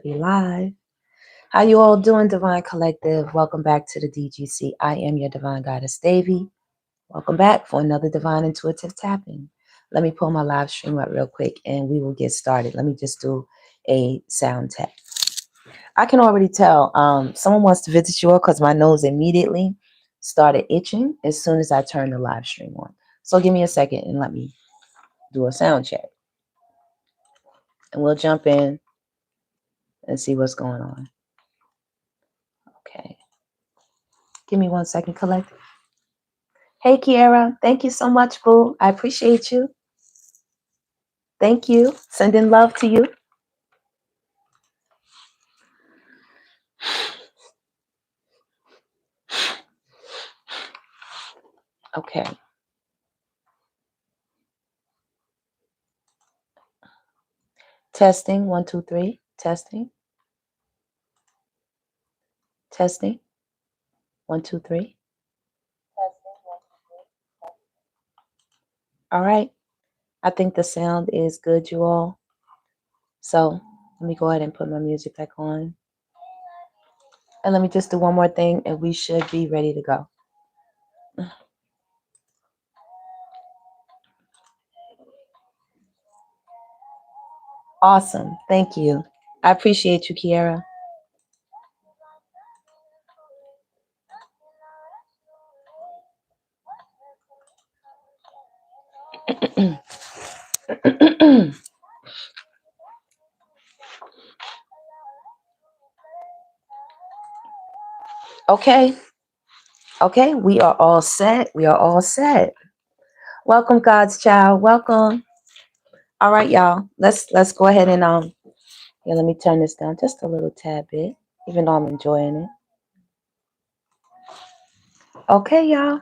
be live. How you all doing, Divine Collective? Welcome back to the DGC. I am your Divine Goddess, Davy. Welcome back for another Divine Intuitive Tapping. Let me pull my live stream up real quick and we will get started. Let me just do a sound tap. I can already tell someone wants to visit you all because my nose immediately started itching as soon as I turned the live stream on. So give me a second and let me do a sound check. And we'll jump in and see what's going on. Okay. Give me 1 second, Collective. Hey, Kiara. Thank you so much, boo. I appreciate you. Thank you. Sending love to you. Okay. Testing. 1, 2, 3. Testing. Testing. 1, 2, 3. All right. I think the sound is good, you all. So let me go ahead and put my music back on. And let me just do one more thing and we should be ready to go. Awesome. Thank you. I appreciate you, Kiara. Okay. Okay, we are all set. We are all set. Welcome, God's child. Welcome. All right, y'all. Let's go ahead and yeah, let me turn this down just a little tad bit, even though I'm enjoying it. Okay, y'all.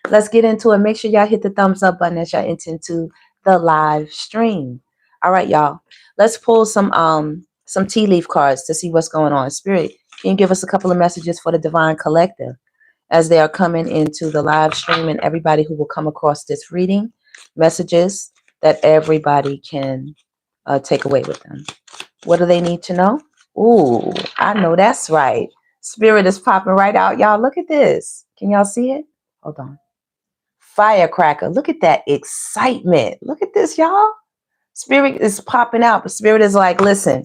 Let's get into it. Make sure y'all hit the thumbs up button as y'all enter into the live stream. All right, y'all. Let's pull some tea leaf cards to see what's going on. Spirit, can you give us a couple of messages for the Divine Collective as they are coming into the live stream and everybody who will come across this reading? Messages that everybody can take away with them. What do they need to know? Ooh, I know that's right. Spirit is popping right out. Y'all, look at this. Can y'all see it? Hold on. Firecracker. Look at that excitement. Look at this, y'all. Spirit is popping out. But Spirit is like, listen,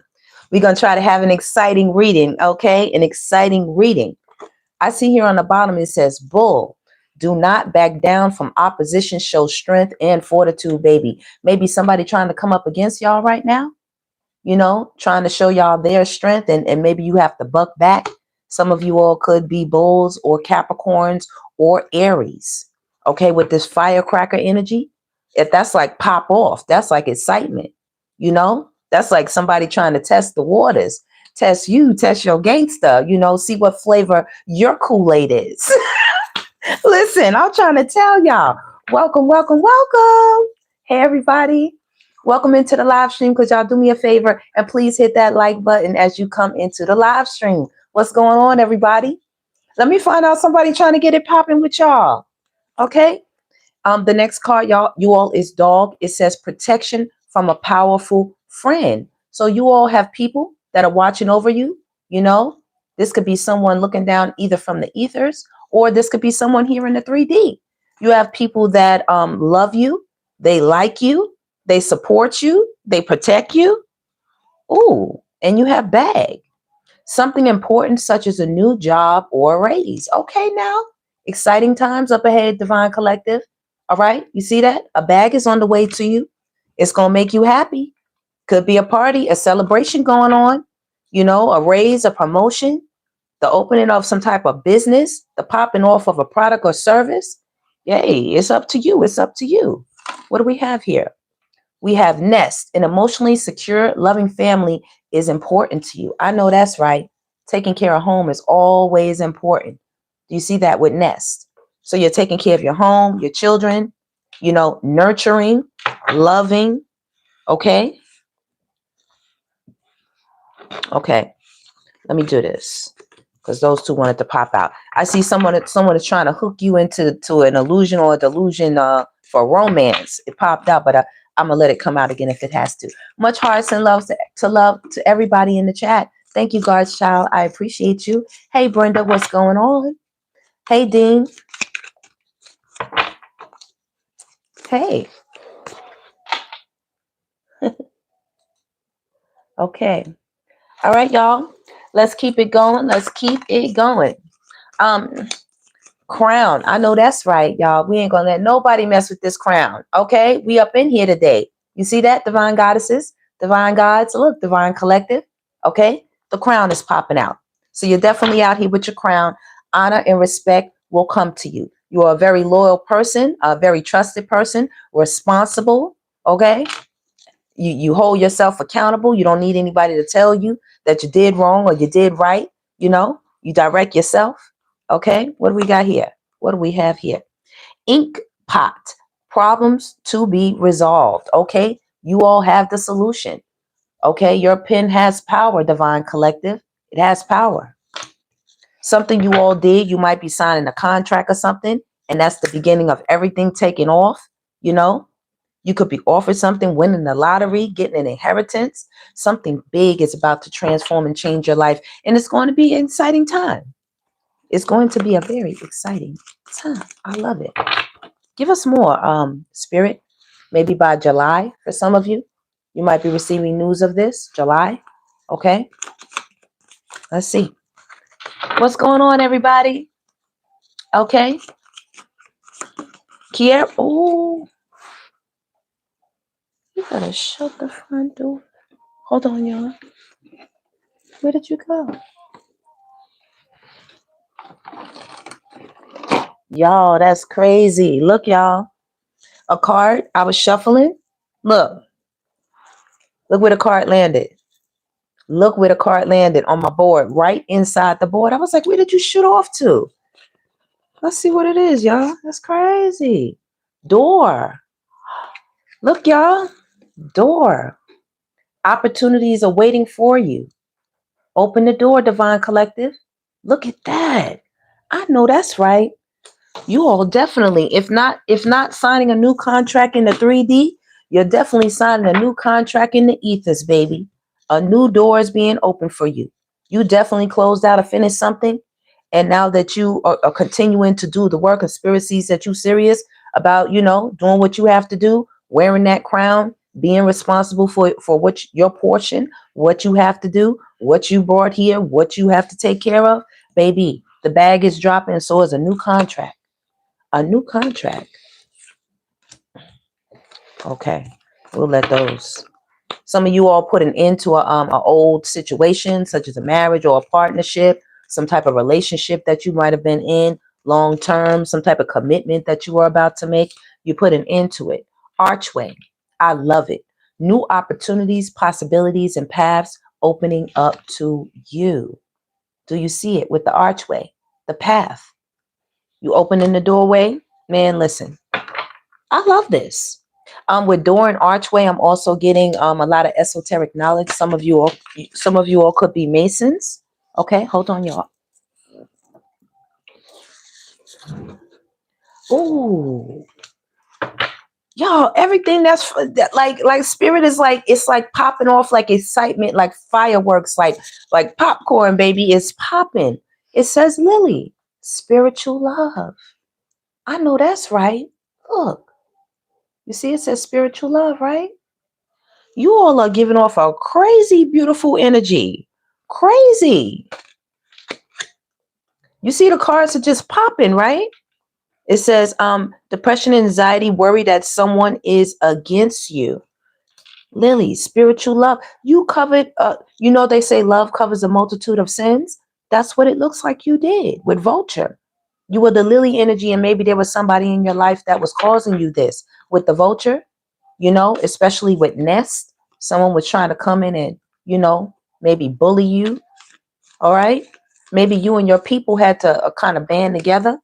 we're going to try to have an exciting reading, okay? An exciting reading. I see here on the bottom, it says, bull. Do not back down from opposition. Show strength and fortitude, baby. Maybe somebody trying to come up against y'all right now, you know, trying to show y'all their strength, and maybe you have to buck back. Some of you all could be bulls or Capricorns or Aries, okay, with this firecracker energy. If that's like pop off, that's like excitement, you know, that's like somebody trying to test the waters, test you, test your gangster, you know, see what flavor your Kool-Aid is. Listen, I'm trying to tell y'all, welcome, welcome, welcome. Hey, everybody. Welcome into the live stream. Could y'all do me a favor and please hit that like button as you come into the live stream. What's going on, everybody? Let me find out somebody trying to get it popping with y'all. Okay. The next card, you all is dog. It says protection from a powerful friend. So you all have people that are watching over you. You know, this could be someone looking down either from the ethers, or this could be someone here in the 3D. You have people that love you. They like you. They support you. They protect you. Ooh, and you have bag. Something important such as a new job or a raise. Okay, now. Exciting times up ahead, Divine Collective. All right, you see that? A bag is on the way to you. It's going to make you happy. Could be a party, a celebration going on. You know, a raise, a promotion, the opening of some type of business, the popping off of a product or service. Yay, it's up to you. It's up to you. What do we have here? We have nest. An emotionally secure, loving family is important to you. I know that's right. Taking care of home is always important. Do you see that with nest? So you're taking care of your home, your children, you know, nurturing, loving. Okay. Okay. Let me do this because those two wanted to pop out. I see someone is trying to hook you into an illusion or a delusion for romance. It popped out, but I'm gonna let it come out again if it has to. Much hearts and love to everybody in the chat. Thank you, God's child. I appreciate you. Hey, Brenda, what's going on? Hey, Dean. Hey. Okay. All right, y'all. Let's keep it going. Let's keep it going. Crown. I know that's right, y'all. We ain't gonna let nobody mess with this crown. Okay, we up in here today. You see that, divine goddesses, divine gods? Look, divine collective. Okay, the crown is popping out. So you're definitely out here with your crown. Honor and respect will come to you. You are a very loyal person, a very trusted person, responsible. Okay, you hold yourself accountable. You don't need anybody to tell you that you did wrong or you did right. You know, you direct yourself. Okay, what do we got here? What do we have here? Ink pot. Problems to be resolved. Okay, you all have the solution. Okay, your pen has power, divine collective. It has power. Something you all did, you might be signing a contract or something, and that's the beginning of everything taking off. You know, you could be offered something, winning the lottery, getting an inheritance. Something big is about to transform and change your life, and it's going to be an exciting time. It's going to be a very exciting time. I love it. Give us more, Spirit. Maybe by July for some of you. You might be receiving news of this. July. Okay. Let's see. What's going on, everybody? Okay. Kier. Oh, you gotta shut the front door. Hold on, y'all. Where did you go? Y'all, that's crazy. Look, y'all. A card. I was shuffling. Look. Look where the card landed. Look where the card landed on my board, right inside the board. I was like, where did you shoot off to? Let's see what it is, y'all. That's crazy. Door. Look, y'all. Door. Opportunities are waiting for you. Open the door, divine collective. Look at that. I know that's right. You all definitely, if not signing a new contract in the 3D, you're definitely signing a new contract in the ethers, baby. A new door is being opened for you. You definitely closed out or finished something. And now that you are continuing to do the work of spirit sees that you serious about, you know, doing what you have to do, wearing that crown, being responsible for what your portion, what you have to do, what you brought here, what you have to take care of, baby. The bag is dropping, and so is a new contract. A new contract. Okay, we'll let those. Some of you all put an end to a old situation, such as a marriage or a partnership, some type of relationship that you might have been in long term, some type of commitment that you are about to make. You put an end to it. Archway. I love it. New opportunities, possibilities, and paths opening up to you. Do you see it with the archway, the path? You open in the doorway. Man, listen. I love this. With door and archway, I'm also getting a lot of esoteric knowledge. Some of you all could be Masons. Okay, hold on, y'all. Ooh, y'all, everything that's like spirit is like, it's like popping off like excitement, like fireworks, like popcorn, baby. It's popping. It says Lily, spiritual love. I know that's right. Look. You see, it says spiritual love, right? You all are giving off a crazy, beautiful energy. Crazy. You see, the cards are just popping, right? It says depression, anxiety, worry that someone is against you. Lily, spiritual love. You covered, you know, they say love covers a multitude of sins. That's what it looks like you did with Vulture. You were the Lily energy, and maybe there was somebody in your life that was causing you this with the Vulture. You know, especially with Nest, someone was trying to come in and, you know, maybe bully you. All right. Maybe you and your people had to kind of band together,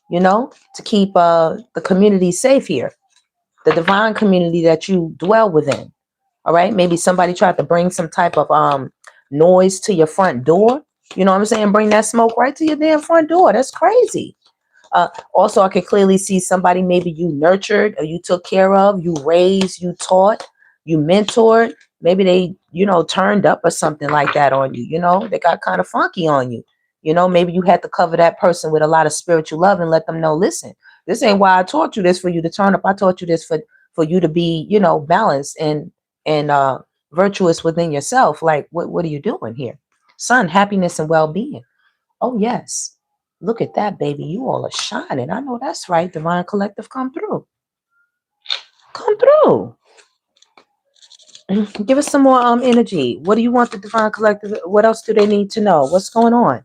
you know, to keep the community safe here, the divine community that you dwell within. All right. Maybe somebody tried to bring some type of noise to your front door. You know what I'm saying? Bring that smoke right to your damn front door. That's crazy. Also, I can clearly see somebody maybe you nurtured or you took care of, you raised, you taught, you mentored. Maybe they, turned up or something like that on you. They got kind of funky on you. Maybe you had to cover that person with a lot of spiritual love and let them know, listen, this ain't why I taught you this for you to turn up. I taught you this for you to be, balanced and virtuous within yourself. Like, what are you doing here? Son, happiness and well-being. Oh, yes. Look at that, baby. You all are shining. I know that's right. Divine Collective, come through. Come through. Give us some more energy. What do you want the Divine Collective? What else do they need to know? What's going on?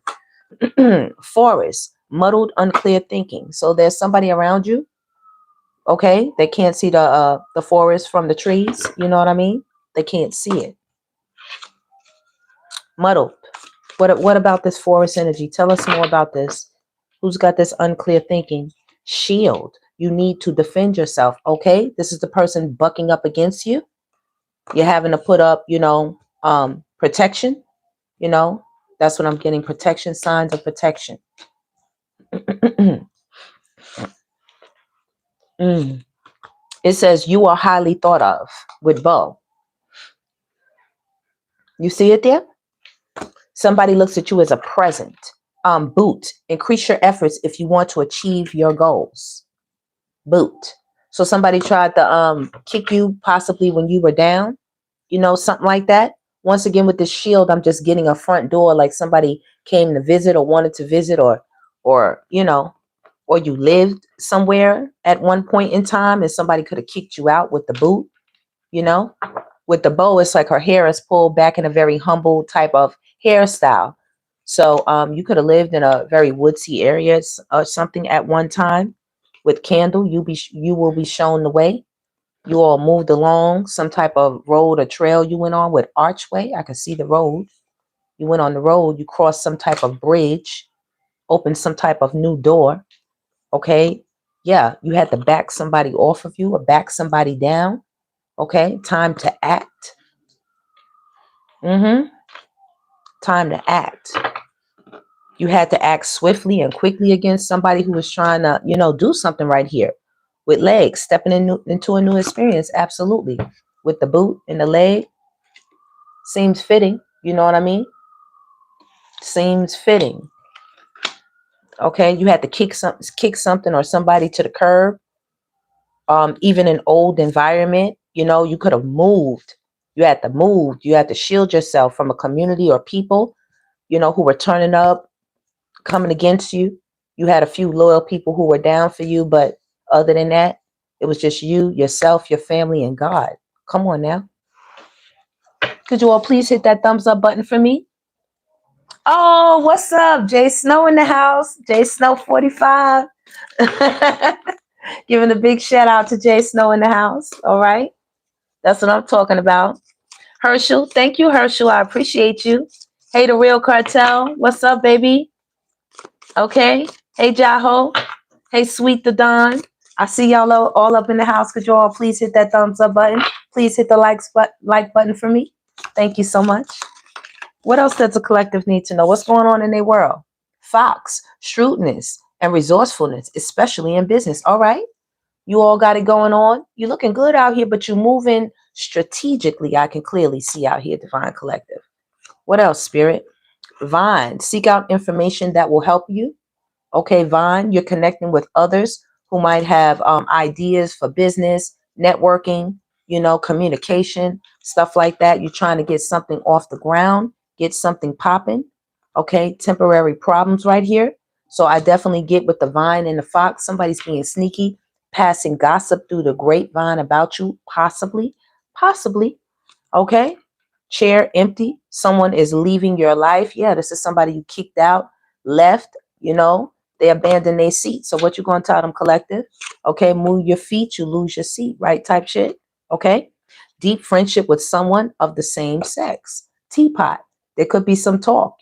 Forest, muddled, unclear thinking. So there's somebody around you. Okay, they can't see the forest from the trees. You know what I mean? They can't see it. Muddled. What about this forest energy? Tell us more about this. Who's got this unclear thinking? Shield. You need to defend yourself. Okay, this is the person bucking up against you. You're having to put up, protection. That's what I'm getting. Protection, signs of protection. It says you are highly thought of with bow. You see it there? Somebody looks at you as a present. Boot. Increase your efforts if you want to achieve your goals. Boot. So somebody tried to kick you possibly when you were down, something like that. Once again, with this shield, I'm just getting a front door, like somebody came to visit or wanted to visit, or you lived somewhere at one point in time and somebody could have kicked you out with the boot. With the bow, it's like her hair is pulled back in a very humble type of hairstyle. So you could have lived in a very woodsy area or something at one time. With candle, you will be shown the way. You all moved along some type of road or trail you went on with archway. I can see the road. You went on the road. You crossed some type of bridge, opened some type of new door. Okay. Yeah. You had to back somebody off of you or back somebody down. Okay. Time to act. Time to act. You had to act swiftly and quickly against somebody who was trying to, do something right here. With legs, stepping into a new experience. Absolutely. With the boot and the leg. Seems fitting. You know what I mean? Seems fitting. Okay. You had to kick something or somebody to the curb. Even an old environment, you could have moved. You had to move. You had to shield yourself from a community or people, who were turning up, coming against you. You had a few loyal people who were down for you, but other than that, it was just you, yourself, your family, and God. Come on now. Could you all please hit that thumbs up button for me? Oh, what's up? Jay Snow in the house. Jay Snow 45. Giving a big shout out to Jay Snow in the house. All right. That's what I'm talking about. Herschel. Thank you, Herschel. I appreciate you. Hey, the Real Cartel. What's up, baby? Okay. Hey, Jaho. Hey, Sweet the Don. I see y'all all up in the house. Could you all please hit that thumbs up button? Please hit the like button for me. Thank you so much. What else does the collective need to know? What's going on in their world? Fox, shrewdness, and resourcefulness, especially in business. All right. You all got it going on. You're looking good out here, but you're moving strategically. I can clearly see out here, Divine Collective. What else, Spirit? Vine, seek out information that will help you. Okay, Vine, you're connecting with others who might have ideas for business, networking, communication, stuff like that. You're trying to get something off the ground, get something popping. Okay, temporary problems right here. So I definitely get with the Vine and the Fox. Somebody's being sneaky, passing gossip through the grapevine about you, possibly. Okay. Chair empty. Someone is leaving your life. Yeah, this is somebody you kicked out, left, they abandoned their seat. So what you going to tell them, collective? Okay, move your feet, you lose your seat, right? Type shit. Okay. Deep friendship with someone of the same sex. Teapot. There could be some talk,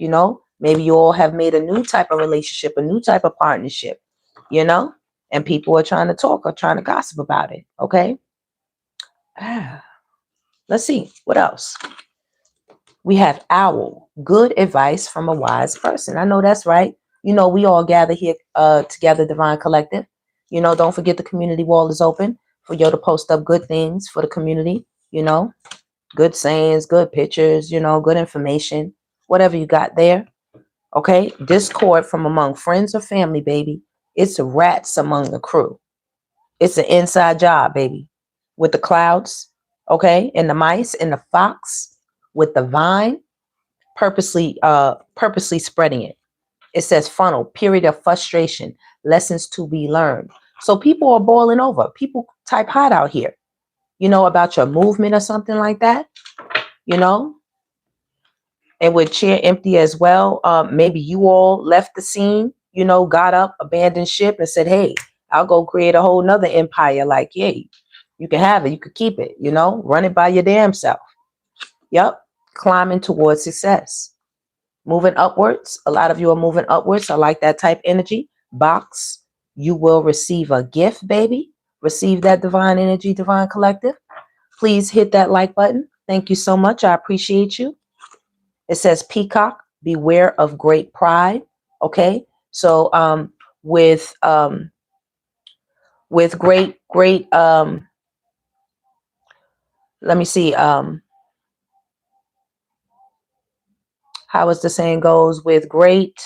Maybe you all have made a new type of relationship, a new type of partnership, and people are trying to talk or trying to gossip about it. Okay. Let's see. What else? We have owl. Good advice from a wise person. I know that's right. You know, we all gather here together, Divine Collective. You know, don't forget the community wall is open for you to post up good things for the community, you know, good sayings, good pictures, you know, good information, whatever you got there. Okay. Discord from among friends or family, baby. It's rats among the crew. It's an inside job, baby. With the clouds, okay, and the mice and the fox with the vine, purposely spreading it. It says funnel, period of frustration, lessons to be learned. So people are boiling over. People type hot out here, you know, about your movement or something like that, you know, and with chair empty as well. Maybe you all left the scene, you know, got up, abandoned ship and said, hey, I'll go create a whole nother empire. Like, yay, you can have it. You could keep it, you know, run it by your damn self. Yep. Climbing towards success. Moving upwards. A lot of you are moving upwards. I like that type energy. Box. You will receive a gift, baby. Receive that divine energy, Divine Collective. Please hit that like button. Thank you so much. I appreciate you. It says peacock. Beware of great pride. Okay. So with great let me see, how as the saying goes, with great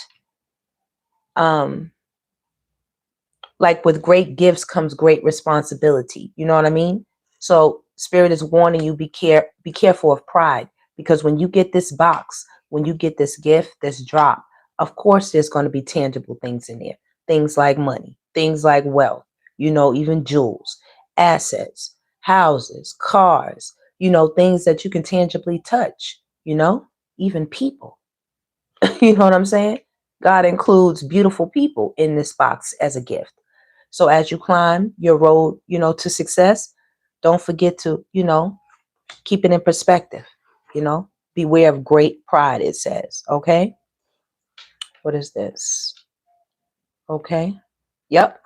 like with great gifts comes great responsibility. You know what I mean? So spirit is warning you, be careful of pride, because when you get this box, when you get this gift, this drop, of course there's going to be tangible things in there. Things like money, things like wealth, you know, even jewels, assets, houses, cars, you know, things that you can tangibly touch, you know, even people. You know what I'm saying? God includes beautiful people in this box as a gift. So as you climb your road, you know, to success, don't forget to, you know, keep it in perspective, you know, beware of great pride, it says. Okay. What is this? Okay. Yep.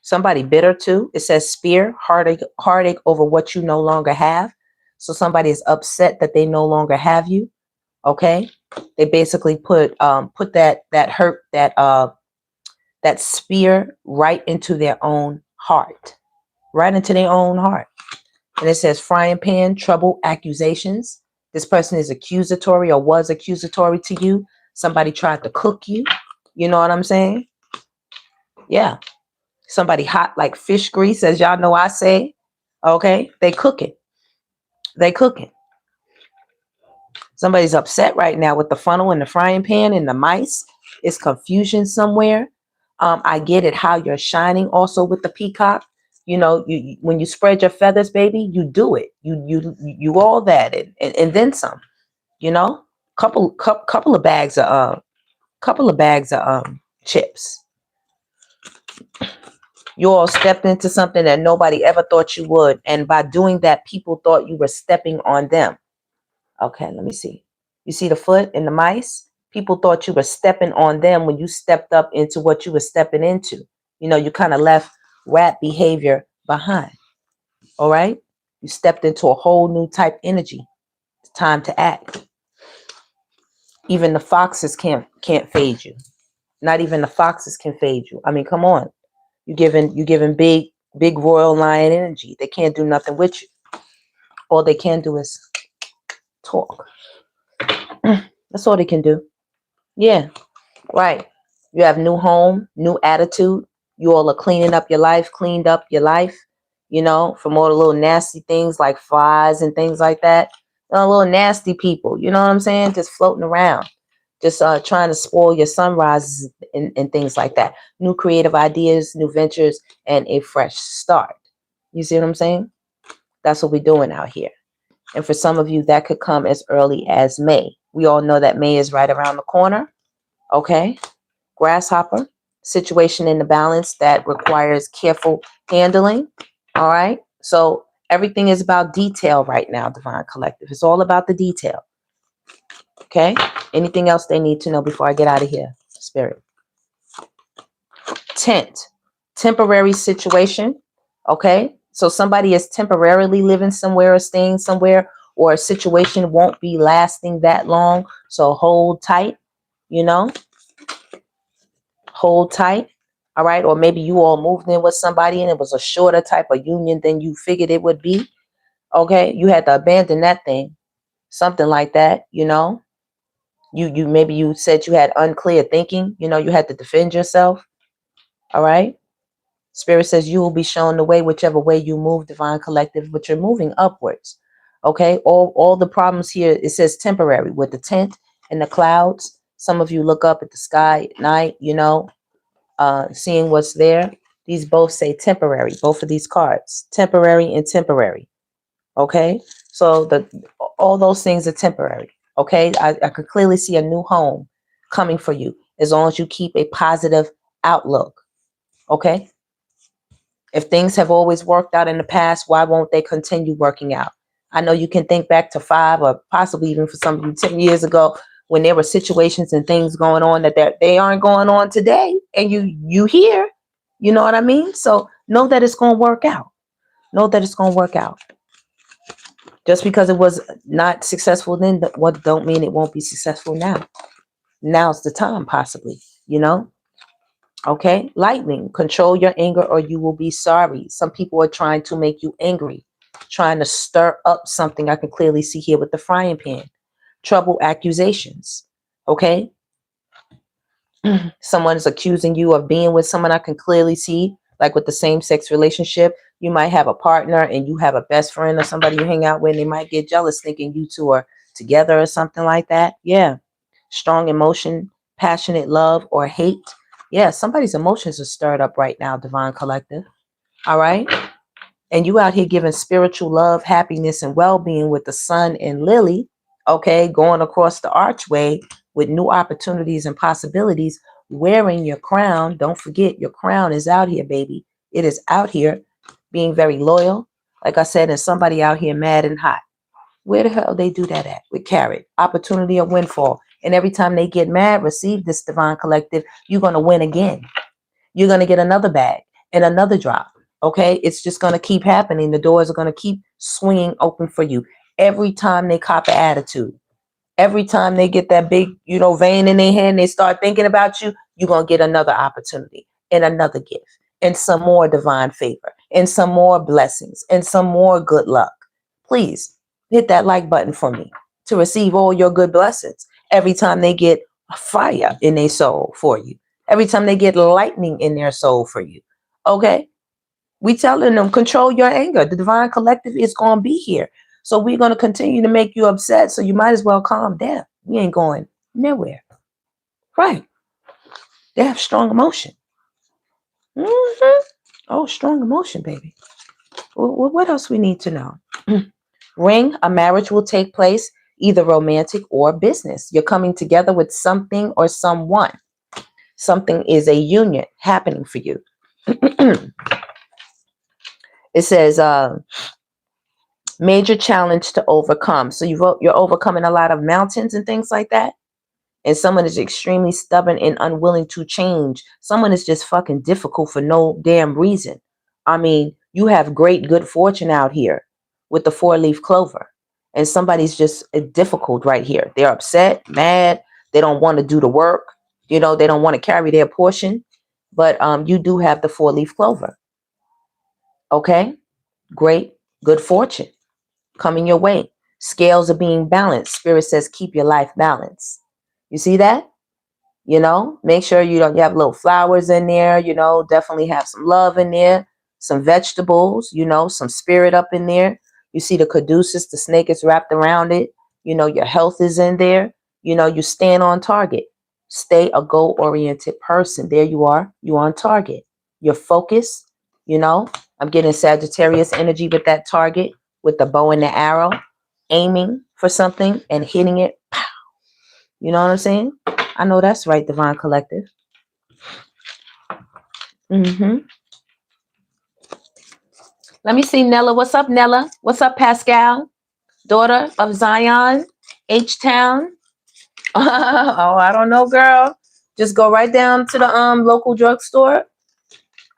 Somebody bitter too. It says spear, heartache over what you no longer have. So somebody is upset that they no longer have you. Okay. They basically put that hurt, that spear right into their own heart. Right into their own heart. And it says frying pan, trouble, accusations. This person is accusatory or was accusatory to you. Somebody tried to cook you. You know what I'm saying? Yeah. Somebody hot like fish grease, as y'all know I say. Okay. They cooking. They cooking. Somebody's upset right now with the funnel and the frying pan and the mice. It's confusion somewhere. I get it how you're shining also with the peacock. You know, you when you spread your feathers, baby, you do it. You all that and then some. You know, couple of bags of chips. You all stepped into something that nobody ever thought you would, and by doing that, people thought you were stepping on them. Okay, let me see. You see the foot and the mice? People thought you were stepping on them when you stepped up into what you were stepping into. You know, you kind of left rat behavior behind. All right? You stepped into a whole new type energy. It's time to act. Even the foxes can't fade you. Not even the foxes can fade you. I mean, come on. You giving big royal lion energy. They can't do nothing with you. All they can do is talk. That's all they can do. Yeah, right. You have new home, new attitude. You all are cleaned up your life, you know, from all the little nasty things like flies and things like that. You know, little nasty people, you know what I'm saying? Just floating around, just trying to spoil your sunrises and things like that. New creative ideas, new ventures, and a fresh start. You see what I'm saying? That's what we're doing out here. And for some of you, that could come as early as May. We all know that May is right around the corner. Okay. Grasshopper, situation in the balance that requires careful handling. All right. So everything is about detail right now, Divine Collective. It's all about the detail. Okay. Anything else they need to know before I get out of here, Spirit? Tent, temporary situation. Okay. So somebody is temporarily living somewhere or staying somewhere, or a situation won't be lasting that long. So hold tight, you know. hold tight. All right. Or maybe you all moved in with somebody and it was a shorter type of union than you figured it would be. Okay. You had to abandon that thing. Something like that, you know. You maybe you said you had unclear thinking, you know, you had to defend yourself. All right. Spirit says you will be shown the way, whichever way you move, divine collective, but you're moving upwards. Okay. All the problems here, it says temporary with the tent and the clouds. Some of you look up at the sky at night, you know, seeing what's there. These both say temporary, both of these cards, temporary and temporary. Okay. So all those things are temporary. Okay. I could clearly see a new home coming for you as long as you keep a positive outlook. Okay. If things have always worked out in the past, why won't they continue working out? I know you can think back to 5 or possibly even for some of you 10 years ago when there were situations and things going on that they aren't going on today, and you hear, you know what I mean? So know that it's going to work out. Know that it's going to work out. Just because it was not successful then, what don't mean it won't be successful now. Now's the time, possibly, you know? Okay, lightning, control your anger or you will be sorry. Some people are trying to make you angry, trying to stir up something. I can clearly see here with the frying pan. Trouble, accusations. Okay, someone is accusing you of being with someone. I can clearly see, like with the same-sex relationship, you might have a partner and you have a best friend or somebody you hang out with, and they might get jealous thinking you two are together or something like that. Yeah, strong emotion, passionate love or hate. Yeah, somebody's emotions are stirred up right now, divine collective. All right. And you out here giving spiritual love, happiness, and well-being with the sun and lily. Okay, going across the archway with new opportunities and possibilities, wearing your crown. Don't forget, your crown is out here, baby. It is out here, being very loyal. Like I said, and somebody out here mad and hot. Where the hell they do that at? With carrot, opportunity or windfall. And every time they get mad, receive this divine collective, you're going to win again. You're going to get another bag and another drop. Okay. It's just going to keep happening. The doors are going to keep swinging open for you. Every time they cop an attitude, every time they get that big, you know, vein in their hand, they start thinking about you, you're going to get another opportunity and another gift and some more divine favor and some more blessings and some more good luck. Please hit that like button for me to receive all your good blessings every time they get fire in their soul for you. Every time they get lightning in their soul for you. Okay. We telling them control your anger. The divine collective is going to be here. So we're going to continue to make you upset. So you might as well calm down. We ain't going nowhere. Right. They have strong emotion. Oh, strong emotion, baby. Well, what else we need to know? Ring, a marriage will take place, either romantic or business. You're coming together with something or someone. Something is a union happening for you. It says major challenge to overcome. So you're overcoming a lot of mountains and things like that. And someone is extremely stubborn and unwilling to change. Someone is just fucking difficult for no damn reason. I mean, you have great good fortune out here with the 4-leaf clover. And somebody's just difficult right here. They're upset, mad. They don't want to do the work. You know, they don't want to carry their portion. But you do have the 4-leaf clover. Okay? Great good fortune coming your way. Scales are being balanced. Spirit says keep your life balanced. You see that? You know, make sure you have little flowers in there, you know, definitely have some love in there, some vegetables, you know, some spirit up in there. You see the caduceus, the snake is wrapped around it. You know, your health is in there. You know, you stand on target. Stay a goal-oriented person. There you are. You're on target. You're focused. You know, I'm getting Sagittarius energy with that target, with the bow and the arrow, aiming for something and hitting it. You know what I'm saying? I know that's right, divine collective. Let me see, Nella. What's up, Nella? What's up, Pascal? Daughter of Zion, H-Town. Oh, I don't know, girl. Just go right down to the local drugstore.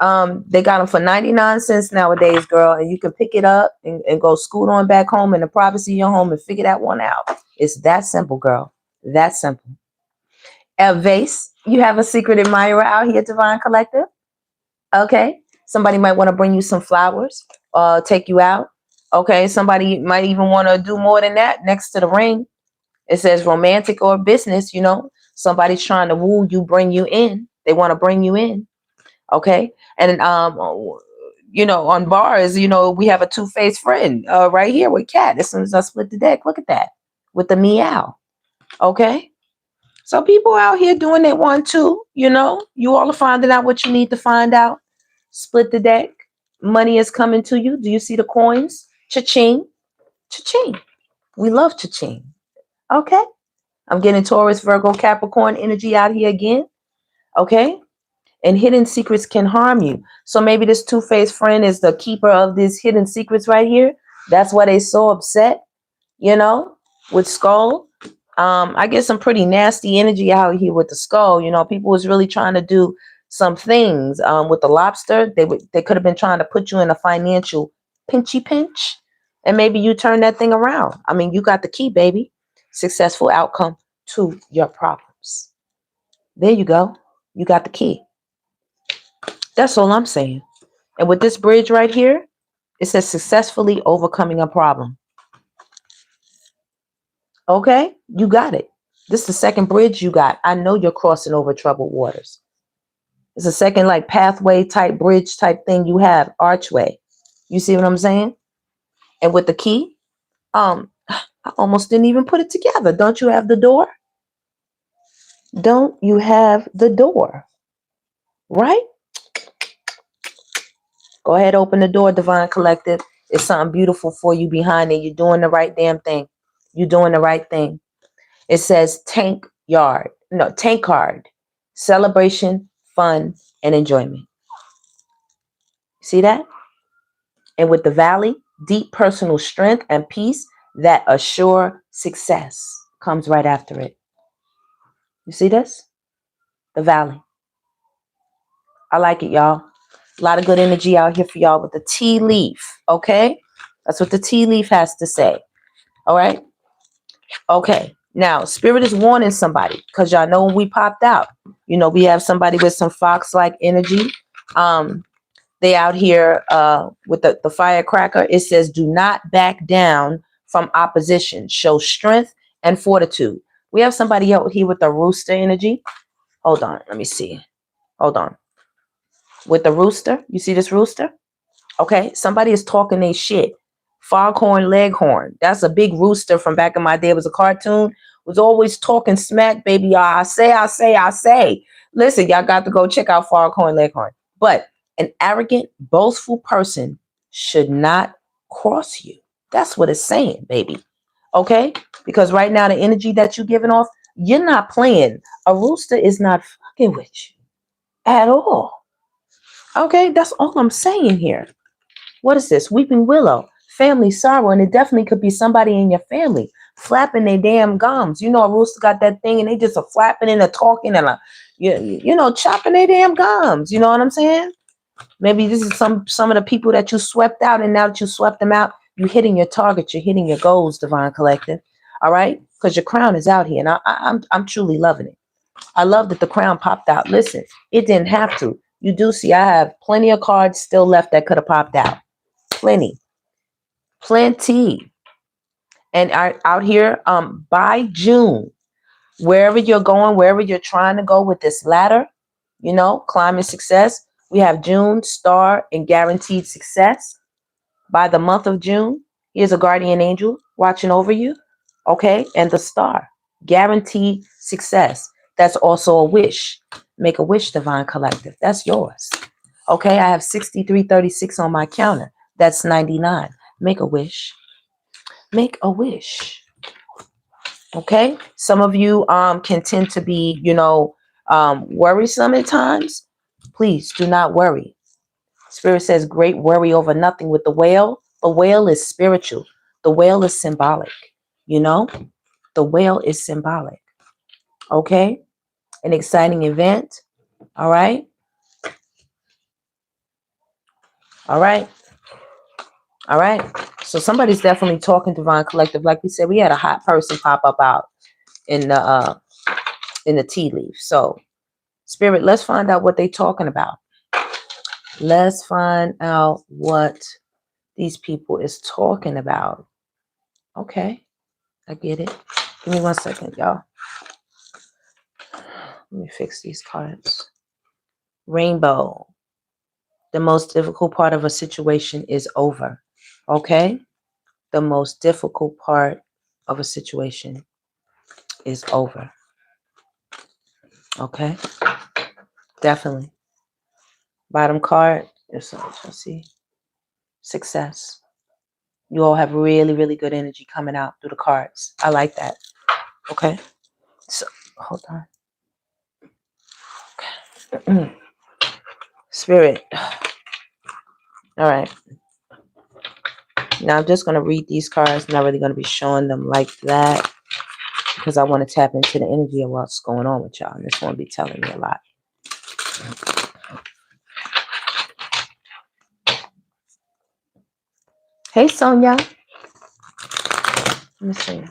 They got them for 99 cents nowadays, girl. And you can pick it up and go scoot on back home in the privacy of your home and figure that one out. It's that simple, girl. That simple. A vase. You have a secret admirer out here, Divine Collective. Okay. Somebody might want to bring you some flowers, take you out. Okay. Somebody might even want to do more than that next to the ring. It says romantic or business, you know. Somebody's trying to woo you, bring you in. They want to bring you in. Okay. And you know, on bars, you know, we have a two-faced friend right here with Cat. As soon as I split the deck, look at that. With the meow. Okay. So people out here doing their one too, you know. You all are finding out what you need to find out. Split the deck. Money is coming to you. Do you see the coins? Cha-ching. Cha-ching. We love cha-ching. Okay. I'm getting Taurus, Virgo, Capricorn energy out here again. Okay. And hidden secrets can harm you. So maybe this two-faced friend is the keeper of these hidden secrets right here. That's why they're so upset, you know, with Skull. I get some pretty nasty energy out here with the Skull. You know, people was really trying to do some things with the lobster. They could have been trying to put you in a financial pinchy pinch. And maybe you turn that thing around. I mean, you got the key, baby. Successful outcome to your problems. There you go. You got the key. That's all I'm saying. And with this bridge right here, it says successfully overcoming a problem. Okay, you got it. This is the second bridge you got. I know you're crossing over troubled waters. It's a second like pathway type bridge type thing you have, archway. You see what I'm saying? And with the key, I almost didn't even put it together. Don't you have the door? Don't you have the door? Right? Go ahead, open the door, Divine Collective. It's something beautiful for you behind it. You're doing the right damn thing. You're doing the right thing. It says tank card. Celebration, fun, and enjoyment. See that? And with the valley, deep personal strength and peace that assure success comes right after it. You see this? The valley. I like it, y'all. A lot of good energy out here for y'all with the tea leaf. Okay? That's what the tea leaf has to say. All right? Okay. Now, Spirit is warning somebody because y'all know when we popped out, you know, we have somebody with some fox-like energy. They out here with the firecracker. It says, do not back down from opposition. Show strength and fortitude. We have somebody out here with the rooster energy. Hold on. Let me see. Hold on. With the rooster. You see this rooster? Okay. Somebody is talking their shit. Foghorn Leghorn. That's a big rooster from back in my day. It was a cartoon. Was always talking smack, baby. I say. Listen, y'all got to go check out Foghorn Leghorn. But an arrogant, boastful person should not cross you. That's what it's saying, baby. Okay? Because right now, the energy that you're giving off, you're not playing. A rooster is not fucking with you at all. Okay? That's all I'm saying here. What is this? Weeping willow. Family sorrow. And it definitely could be somebody in your family flapping their damn gums. You know, a rooster got that thing and they just are flapping and talking and, you know, chopping their damn gums. You know what I'm saying? Maybe this is some of the people that you swept out, and now that you swept them out, you're hitting your target, you're hitting your goals, Divine Collective. All right? Because your crown is out here, and I'm truly loving it. I love that the crown popped out. Listen, it didn't have to. You do see I have plenty of cards still left that could have popped out. Plenty. And out here, by June, wherever you're going, wherever you're trying to go with this ladder, you know, climbing success, we have June, star, and guaranteed success. By the month of June, here's a guardian angel watching over you. Okay? And the star, guaranteed success. That's also a wish. Make a wish, Divine Collective. That's yours. Okay? I have 6336 on my counter. That's 99. Make a wish. Make a wish. Okay? Some of you can tend to be, you know, worrisome at times. Please do not worry. Spirit says great worry over nothing with the whale. The whale is spiritual. The whale is symbolic. You know, the whale is symbolic. Okay. An exciting event. All right. All right. All right. So somebody's definitely talking, Divine Collective. Like we said, we had a hot person pop up out in the in the tea leaf. So, Spirit, let's find out what they're talking about. Let's find out what these people is talking about. Okay, I get it. Give me 1 second, y'all. Let me fix these cards. Rainbow. The most difficult part of a situation is over. Okay? The most difficult part of a situation is over. Okay? Definitely. Bottom card is, let's see, success. You all have really, really good energy coming out through the cards. I like that. Okay? So, hold on. Okay. Spirit. All right. Now I'm just going to read these cards. I'm not really going to be showing them like that because I want to tap into the energy of what's going on with y'all. And this won't be telling me a lot. Hey, Sonia. Let me see.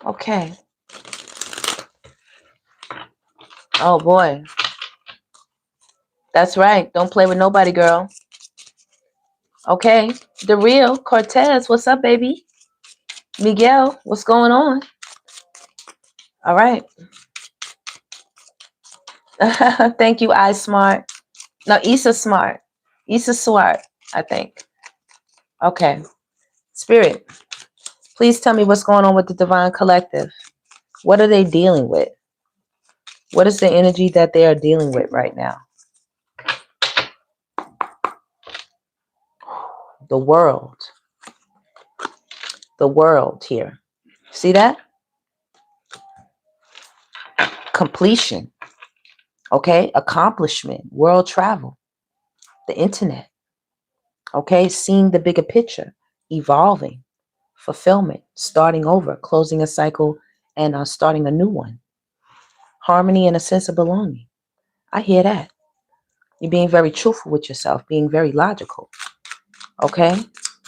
Okay. Oh, boy. That's right. Don't play with nobody, girl. Okay. The real Cortez. What's up, baby? Miguel, what's going on? All right. Thank you, I Smart. No, Issa Smart. Issa Swart, I think. Okay. Spirit, please tell me what's going on with the Divine Collective. What are they dealing with? What is the energy that they are dealing with right now? The world. The world here. See that? Completion. Okay? Accomplishment. World travel. The internet. Okay? Seeing the bigger picture. Evolving. Fulfillment. Starting over. Closing a cycle and starting a new one. Harmony and a sense of belonging. I hear that. You're being very truthful with yourself. Being very logical. Okay?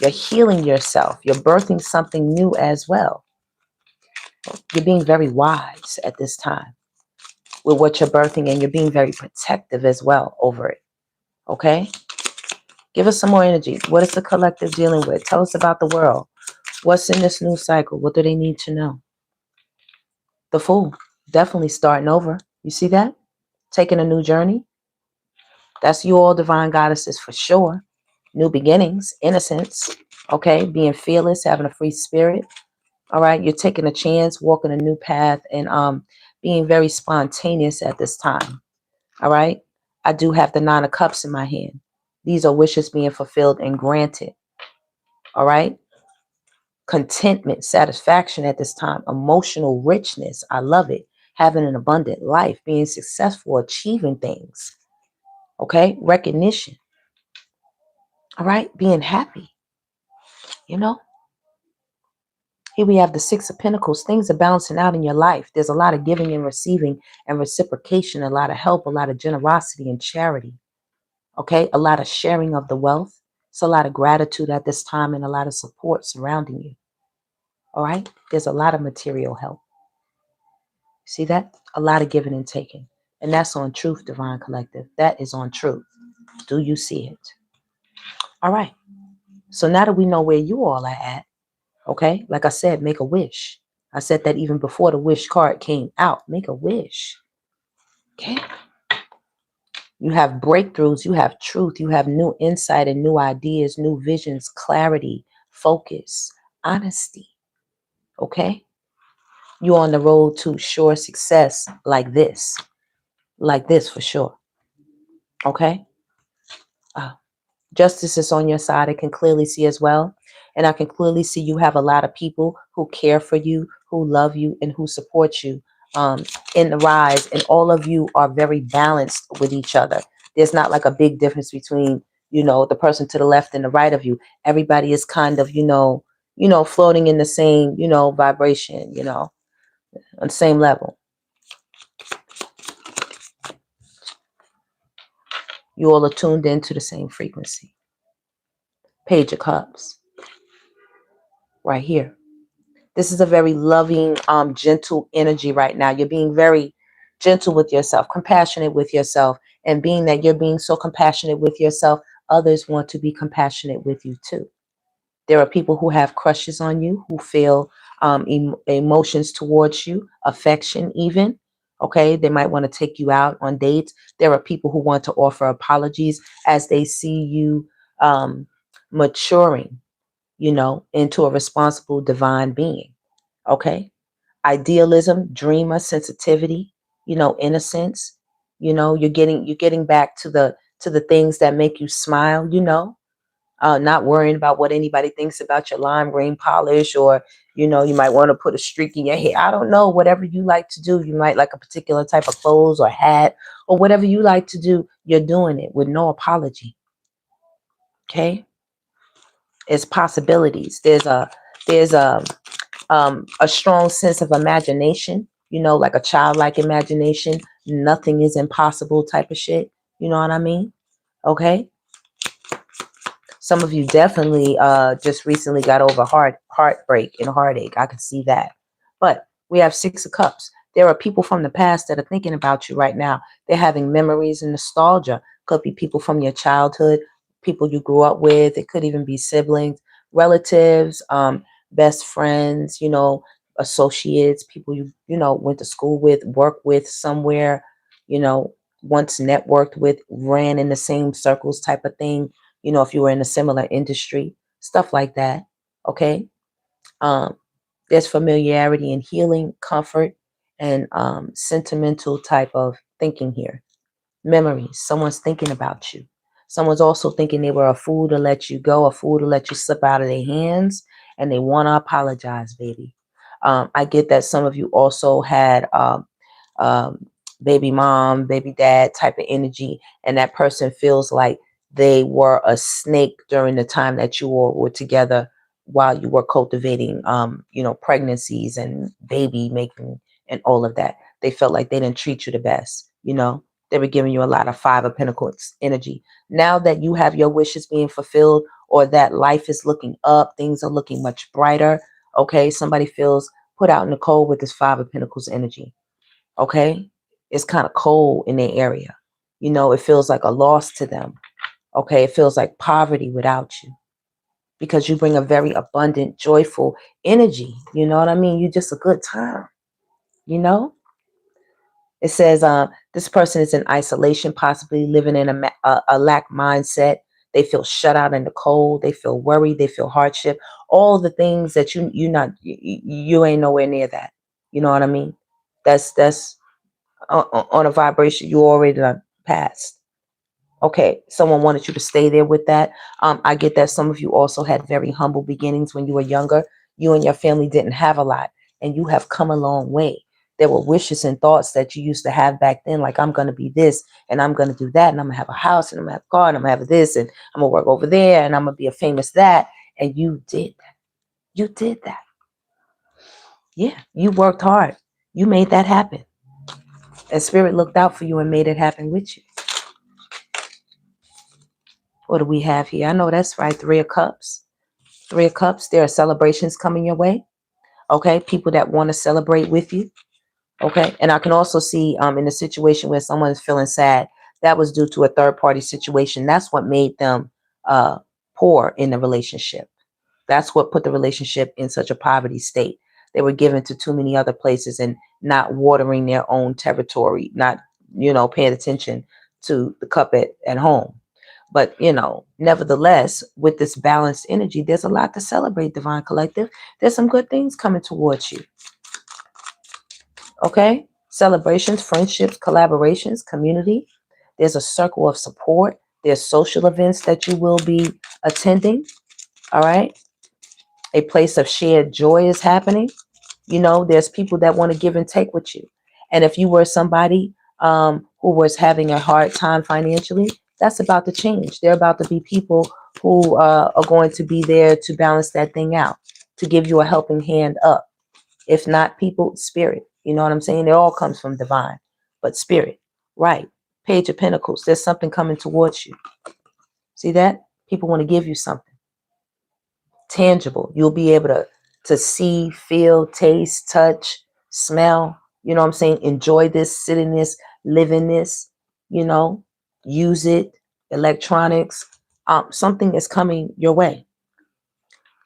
You're healing yourself. You're birthing something new as well. You're being very wise at this time with what you're birthing, and you're being very protective as well over it. Okay? Give us some more energy. What is the collective dealing with? Tell us about the world. What's in this new cycle? What do they need to know? The Fool. Definitely starting over. You see that? Taking a new journey. That's you all, divine goddesses, for sure. New beginnings. Innocence. Okay? Being fearless. Having a free spirit. All right? You're taking a chance. Walking a new path. And being very spontaneous at this time. All right? I do have the 9 of Cups in my hand. These are wishes being fulfilled and granted. All right? Contentment, satisfaction at this time, emotional richness. I love it. Having an abundant life, being successful, achieving things. Okay? Recognition. All right? Being happy. You know? Here we have the 6 of Pentacles. Things are balancing out in your life. There's a lot of giving and receiving and reciprocation, a lot of help, a lot of generosity and charity. Okay? A lot of sharing of the wealth. It's a lot of gratitude at this time and a lot of support surrounding you. All right? There's a lot of material help. See that? A lot of giving and taking. And that's on truth, Divine Collective. That is on truth. Do you see it? All right. So now that we know where you all are at, okay? Like I said, make a wish. I said that even before the wish card came out. Make a wish. Okay? You have breakthroughs. You have truth. You have new insight and new ideas, new visions, clarity, focus, honesty. Okay? You're on the road to sure success like this. Like this for sure. Okay? Justice is on your side. I can clearly see as well. And I can clearly see you have a lot of people who care for you, who love you, and who support you in the rise. And all of you are very balanced with each other. There's not like a big difference between, the person to the left and the right of you. Everybody is kind of, floating in the same, vibration, on the same level. You all are tuned into the same frequency. Page of Cups. Right here. This is a very loving, gentle energy right now. You're being very gentle with yourself, compassionate with yourself. And being that you're being so compassionate with yourself, others want to be compassionate with you too. There are people who have crushes on you, who feel emotions towards you, affection even. Okay, they might want to take you out on dates. There are people who want to offer apologies as they see you maturing, into a responsible divine being. Okay, idealism, dreamer, sensitivity, innocence. You're getting back to the things that make you smile. Not worrying about what anybody thinks about your lime green polish, or you might want to put a streak in your hair. I don't know, whatever you like to do. You might like a particular type of clothes or hat, or whatever you like to do. You're doing it with no apology. Okay, it's possibilities. There's a strong sense of imagination, like a childlike imagination. Nothing is impossible type of shit. You know what I mean? Okay. Some of you definitely just recently got over heartbreak and heartache. I can see that. But we have Six of Cups. There are people from the past that are thinking about you right now. They're having memories and nostalgia. Could be people from your childhood, people you grew up with. It could even be siblings, relatives, best friends, associates, people you went to school with, worked with somewhere, you know, once networked with, ran in the same circles type of thing, if you were in a similar industry, stuff like that. Okay. Um, there's familiarity and healing, comfort, and sentimental type of thinking here. Memories. Someone's thinking about you. Someone's also thinking they were a fool to let you go, a fool to let you slip out of their hands, and they want to apologize, baby. I get that some of you also had um, baby mom, baby dad type of energy, and that person feels like they were a snake during the time that you all were together while you were cultivating, pregnancies and baby making and all of that. They felt like they didn't treat you the best. They were giving you a lot of Five of Pentacles energy. Now that you have your wishes being fulfilled, or that life is looking up, things are looking much brighter. Okay, somebody feels put out in the cold with this Five of Pentacles energy. Okay, it's kind of cold in their area. It feels like a loss to them. Okay, it feels like poverty without you, because you bring a very abundant, joyful energy. You know what I mean? You're just a good time. You know. It says this person is in isolation, possibly living in a lack mindset. They feel shut out in the cold. They feel worried. They feel hardship. All the things that you ain't nowhere near that. You know what I mean? That's on a vibration you already done passed. Okay, someone wanted you to stay there with that. I get that some of you also had very humble beginnings when you were younger. You and your family didn't have a lot, and you have come a long way. There were wishes and thoughts that you used to have back then, like I'm going to be this, and I'm going to do that, and I'm going to have a house, and I'm going to have a car, and I'm going to have this, and I'm going to work over there, and I'm going to be a famous that. And you did that. You did that. Yeah, you worked hard. You made that happen. And Spirit looked out for you and made it happen with you. What do we have here? I know that's right. Three of Cups. Three of Cups. There are celebrations coming your way. Okay. People that want to celebrate with you. Okay. And I can also see in a situation where someone is feeling sad, that was due to a third party situation. That's what made them poor in the relationship. That's what put the relationship in such a poverty state. They were given to too many other places and not watering their own territory, not, paying attention to the cup at home. But, nevertheless, with this balanced energy, there's a lot to celebrate, Divine Collective. There's some good things coming towards you. Okay? Celebrations, friendships, collaborations, community. There's a circle of support. There's social events that you will be attending. All right? A place of shared joy is happening. There's people that want to give and take with you. And if you were somebody who was having a hard time financially, that's about to change. There are about to be people who are going to be there to balance that thing out, to give you a helping hand up. If not people, spirit. You know what I'm saying? It all comes from divine, but spirit. Right. Page of Pentacles. There's something coming towards you. See that? People want to give you something tangible. You'll be able to to see, feel, taste, touch, smell. You know what I'm saying? Enjoy this, sit in this, live in this, you know, use it, electronics. Something is coming your way.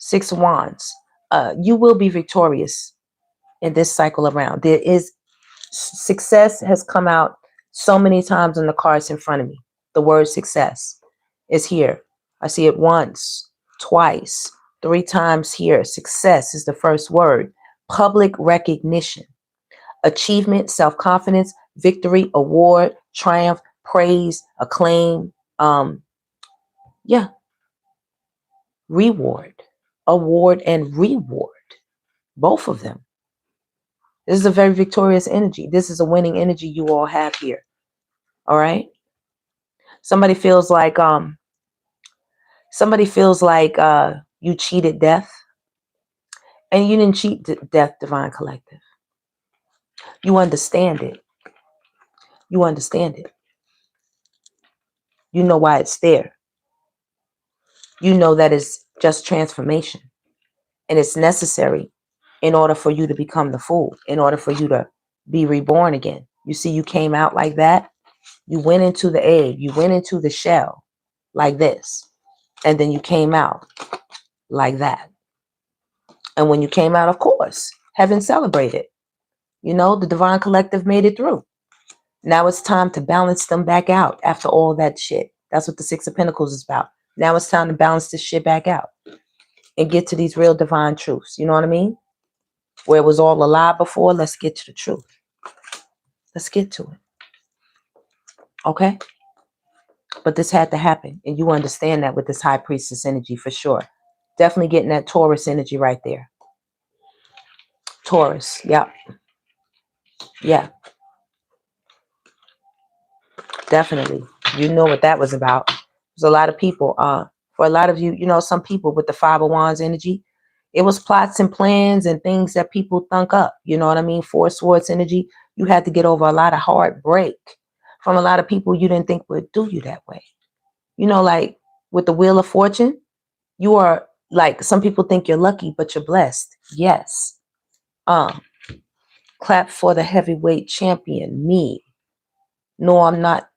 6 of Wands. You will be victorious in this cycle around. There is success has come out so many times in the cards in front of me. The word success is here. I see it once, twice, 3 times here. Success is the first word. Public recognition, achievement, self-confidence, victory, award, triumph, praise, acclaim. Yeah, reward, award, and reward. Both of them. This is a very victorious energy. This is a winning energy you all have here. All right. Somebody feels like you cheated death, and you didn't cheat death, Divine Collective. You understand it. You understand it. You know why it's there. You know that it's just transformation, and it's necessary in order for you to become the fool, in order for you to be reborn again. You see, you came out like that. You went into the egg. You went into the shell like this, and then you came out like that. And when you came out, of course, heaven celebrated. You know, the Divine Collective made it through. Now it's time to balance them back out after all that shit. That's what the 6 of Pentacles is about. Now it's time to balance this shit back out and get to these real divine truths. You know what I mean? Where it was all a lie before, let's get to the truth. Let's get to it. Okay? But this had to happen. And you understand that with this High Priestess energy for sure. Definitely getting that Taurus energy right there. Taurus. Yep. Yeah. Definitely. You know what that was about. There's a lot of people, for a lot of you, you know, some people with the 5 of Wands energy, it was plots and plans and things that people thunk up. You know what I mean? 4 Swords energy, you had to get over a lot of heartbreak from a lot of people you didn't think would do you that way. You know, like with the Wheel of Fortune, you are like, some people think you're lucky, but you're blessed. Yes. Clap for the heavyweight champion, me. No, I'm not.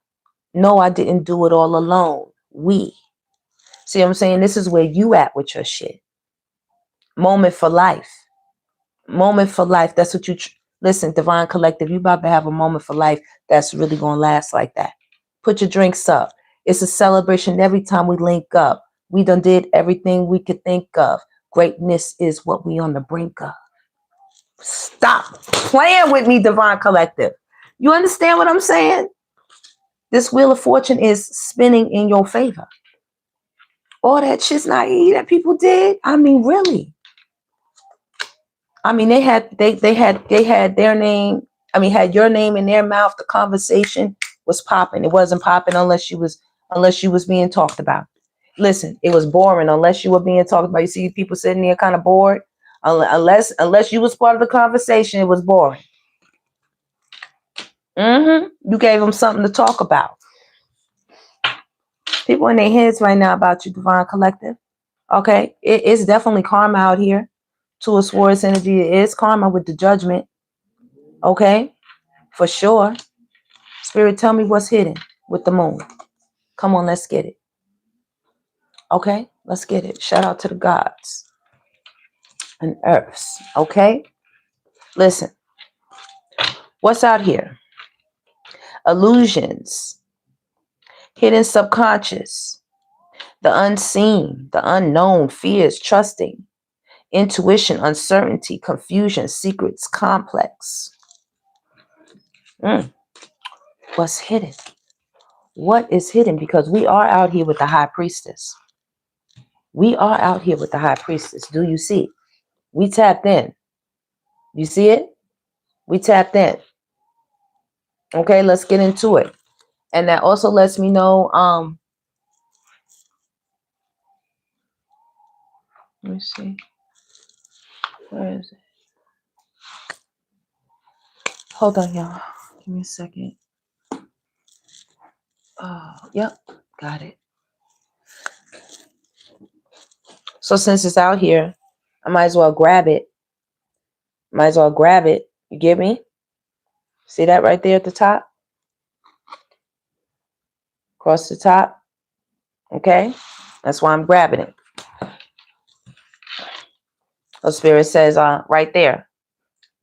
No, I didn't do it all alone. We. See what I'm saying? This is where you at with your shit. Moment for life. Moment for life. That's what you... Listen, Divine Collective, you about to have a moment for life that's really going to last like that. Put your drinks up. It's a celebration every time we link up. We done did everything we could think of. Greatness is what we on the brink of. Stop playing with me, Divine Collective. You understand what I'm saying? This Wheel of Fortune is spinning in your favor. All that shit's naive that people did. I mean, really. I mean, they had their name. I mean, had your name in their mouth. The conversation was popping. It wasn't popping unless you was being talked about. Listen, it was boring unless you were being talked about. You see people sitting there kind of bored. Unless you was part of the conversation, it was boring. You gave them something to talk about. People in their heads right now about you, Divine Collective. Okay, it's definitely karma out here. 2 of Swords energy, it is karma with the Judgment. Okay, for sure. Spirit, tell me what's hidden with the Moon. Come on, let's get it. Okay, let's get it. Shout out to the gods and earths. Okay, listen. What's out here? Illusions, hidden subconscious, the unseen, the unknown, fears, trusting, intuition, uncertainty, confusion, secrets, complex. What's hidden? What is hidden? Because we are out here with the High Priestess. We are out here with the High Priestess. Do you see? We tapped in. You see it? We tapped in. Okay, let's get into it. And that also lets me know, let me see. Where is it? Hold on, y'all. Give me a second. Yep, got it. So since it's out here, I might as well grab it. Might as well grab it. You get me? See that right there at the top? Across the top. Okay? That's why I'm grabbing it. The Spirit says right there.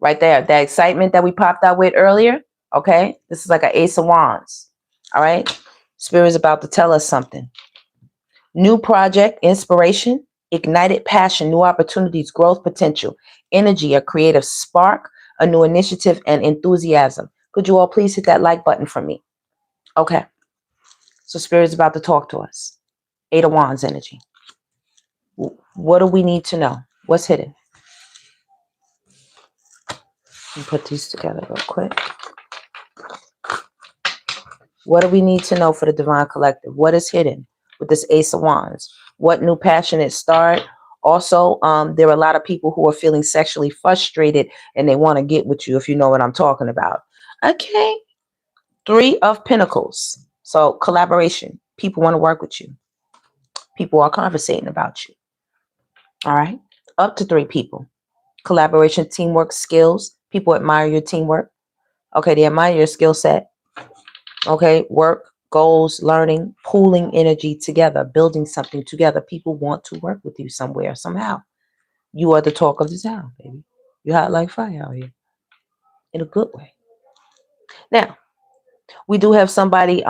Right there. That excitement that we popped out with earlier. Okay? This is like an Ace of Wands. All right? Spirit is about to tell us something. New project, inspiration, ignited passion, new opportunities, growth potential, energy, a creative spark, a new initiative, and enthusiasm. Could you all please hit that like button for me? Okay. So Spirit is about to talk to us. Eight of Wands energy. What do we need to know? What's hidden? Let me put these together real quick. What do we need to know for the Divine Collective? What is hidden with this Ace of Wands? What new passionate start? Also, there are a lot of people who are feeling sexually frustrated and they want to get with you, if you know what I'm talking about. Okay. Three of Pentacles. So collaboration. People want to work with you. People are conversating about you. All right. Up to three people. Collaboration, teamwork, skills. People admire your teamwork. Okay. They admire your skill set. Okay. Work, goals, learning, pooling energy together, building something together. People want to work with you somewhere, somehow. You are the talk of the town, baby. You hot like fire out here. In a good way. Now, we do have somebody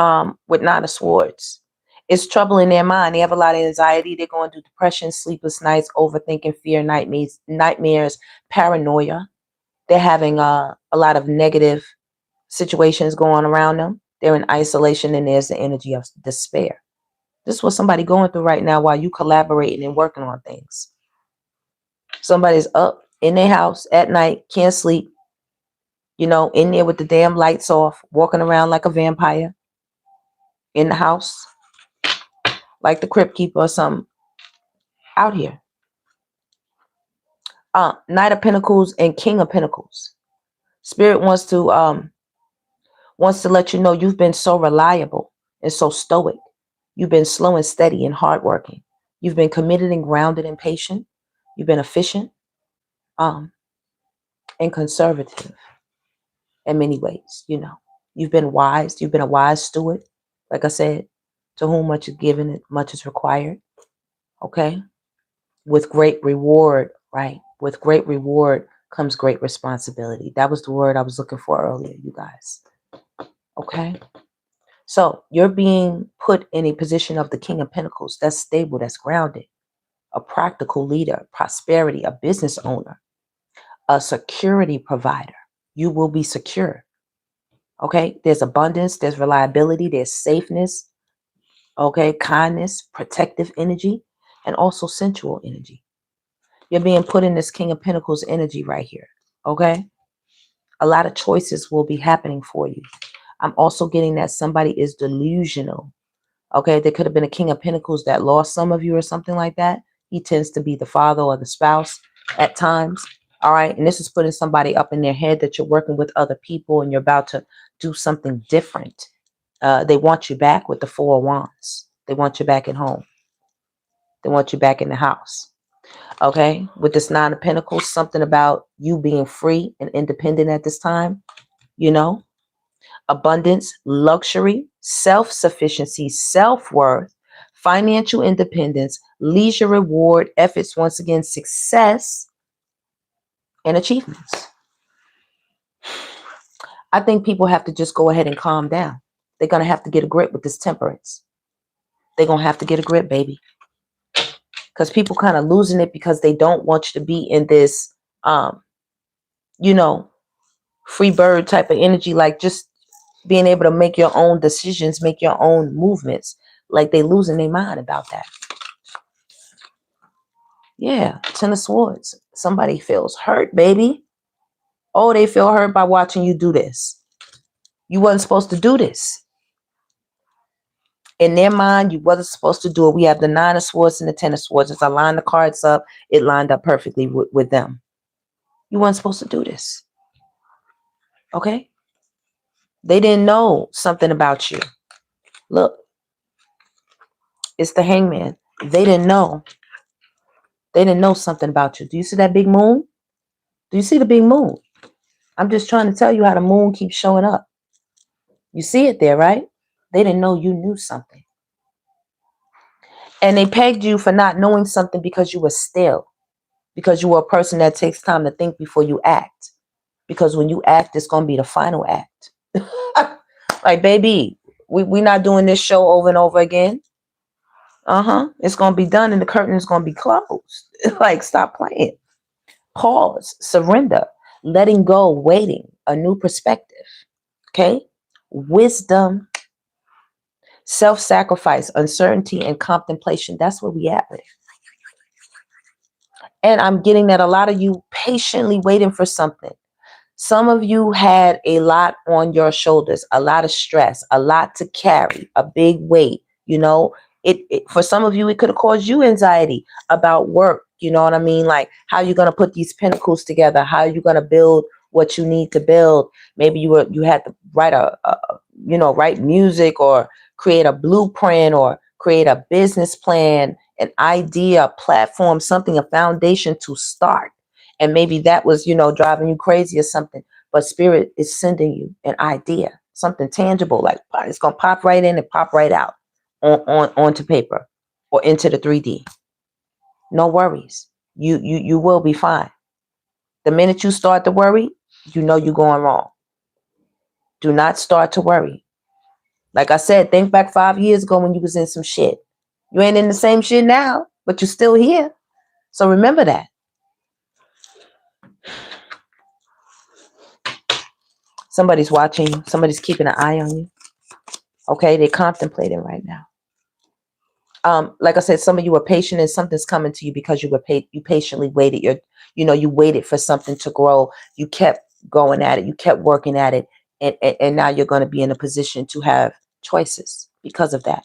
with Nine of Swords. It's trouble in their mind. They have a lot of anxiety. They're going through depression, sleepless nights, overthinking, fear, nightmares, paranoia. They're having a lot of negative situations going around them. They're in isolation, and there's the energy of despair. This is what somebody going through right now while you collaborating and working on things. Somebody's up in their house at night, can't sleep, you know, in there with the damn lights off, walking around like a vampire in the house, like the Crypt Keeper or something out here. Knight of Pentacles and King of Pentacles. Spirit wants to let you know you've been so reliable and so stoic. You've been slow and steady and hardworking. You've been committed and grounded and patient. You've been efficient and conservative in many ways, you know. You've been wise. You've been a wise steward. Like I said, to whom much is given, much is required. Okay? With great reward, right? With great reward comes great responsibility. That was the word I was looking for earlier, you guys. Okay? So you're being put in a position of the King of Pentacles. That's stable, that's grounded. A practical leader, prosperity, a business owner, a security provider. You will be secure. Okay? There's abundance, there's reliability, there's safeness. Okay? Kindness, protective energy, and also sensual energy. You're being put in this King of Pentacles energy right here. Okay? A lot of choices will be happening for you. I'm also getting that somebody is delusional. Okay? There could have been a King of Pentacles that lost some of you or something like that. He tends to be the father or the spouse at times. All right? And this is putting somebody up in their head that you're working with other people and you're about to do something different. They want you back with the Four of Wands. They want you back at home. They want you back in the house. Okay, with this Nine of Pentacles, something about you being free and independent at this time, you know, abundance, luxury, self-sufficiency, self-worth, financial independence, leisure, reward, efforts, once again, success, and achievements. I think people have to just go ahead and calm down. They're going to have to get a grip with this temperance. They're going to have to get a grip, baby. Because people kind of losing it because they don't want you to be in this, you know, free bird type of energy, like just being able to make your own decisions, make your own movements. Like they losing their mind about that. Yeah, Ten of Swords. Somebody feels hurt, baby. Oh, they feel hurt by watching you do this. You wasn't supposed to do this. In their mind, you wasn't supposed to do it. We have the Nine of Swords and the Ten of Swords. As I line the cards up, it lined up perfectly with them. You weren't supposed to do this. Okay? They didn't know something about you. Look, it's the Hangman. They didn't know. They didn't know something about you. Do you see that big moon? Do you see the big moon? I'm just trying to tell you how the moon keeps showing up. You see it there, right? They didn't know you knew something. And they pegged you for not knowing something because you were still. Because you were a person that takes time to think before you act. Because when you act, it's going to be the final act. Like, baby, we're not doing this show over and over again. It's going to be done and the curtain is going to be closed. Like, stop playing. Pause, surrender, letting go, waiting, a new perspective. Okay? Wisdom, self-sacrifice, uncertainty, and contemplation. That's where we at with it. And I'm getting that a lot of you patiently waiting for something. Some of you had a lot on your shoulders, a lot of stress, a lot to carry, a big weight. You know, it for some of you, it could have caused you anxiety about work. You know what I mean? Like, how you going to put these pinnacles together? How are you going to build what you need to build? Maybe you had to write write music or create a blueprint or create a business plan, an idea, a platform, something, a foundation to start. And maybe that was, driving you crazy or something. But spirit is sending you an idea, something tangible, like it's going to pop right in and pop right out onto paper or into the 3D. No worries. You will be fine. The minute you start to worry, you know you're going wrong. Do not start to worry. Like I said, think back 5 years ago when you was in some shit. You ain't in the same shit now, but you're still here. So remember that. Somebody's watching you. Somebody's keeping an eye on you. Okay, they're contemplating right now. Like I said, some of you were patient and something's coming to you because you patiently waited. You waited for something to grow. You kept going at it. You kept working at it. And now you're going to be in a position to have choices because of that.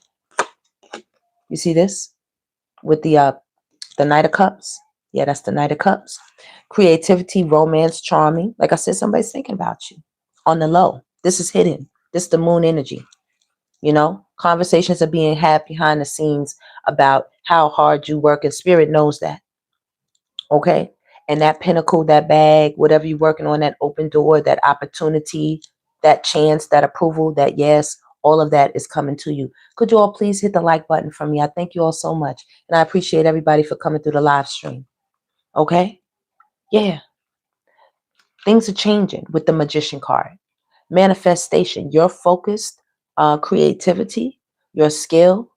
You see this with the Knight of Cups? Yeah, that's the Knight of Cups. Creativity, romance, charming. Like I said, somebody's thinking about you on the low. This is hidden. This is the moon energy. Conversations are being had behind the scenes about how hard you work, and spirit knows that. Okay? And that pinnacle, that bag, whatever you're working on, that open door, that opportunity, that chance, that approval, that yes, all of that is coming to you. Could you all please hit the like button for me? I thank you all so much. And I appreciate everybody for coming through the live stream. Okay? Yeah. Things are changing with the Magician card. Manifestation, your focused creativity, your skill,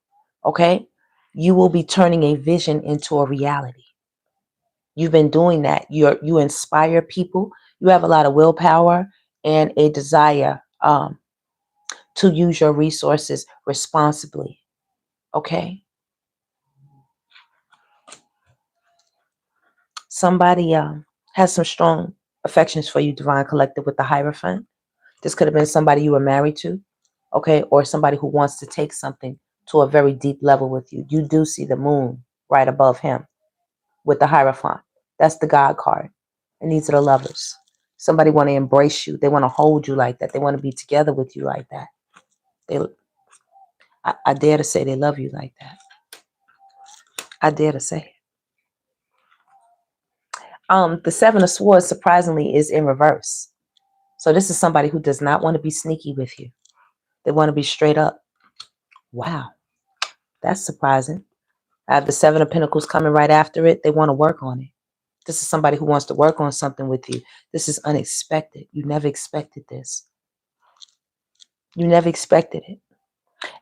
okay? You will be turning a vision into a reality. You've been doing that. You inspire people. You have a lot of willpower and a desire to use your resources responsibly, okay? Somebody has some strong affections for you, Divine Collective, with the Hierophant. This could have been somebody you were married to, okay, or somebody who wants to take something to a very deep level with you. You do see the moon right above him with the Hierophant. That's the God card. And these are the lovers. Somebody want to embrace you. They want to hold you like that. They want to be together with you like that. I dare to say they love you like that. I dare to say it. The Seven of Swords, surprisingly, is in reverse. So this is somebody who does not want to be sneaky with you. They want to be straight up. Wow. That's surprising. I have the Seven of Pentacles coming right after it. They want to work on it. This is somebody who wants to work on something with you. This is unexpected. You never expected this. You never expected it.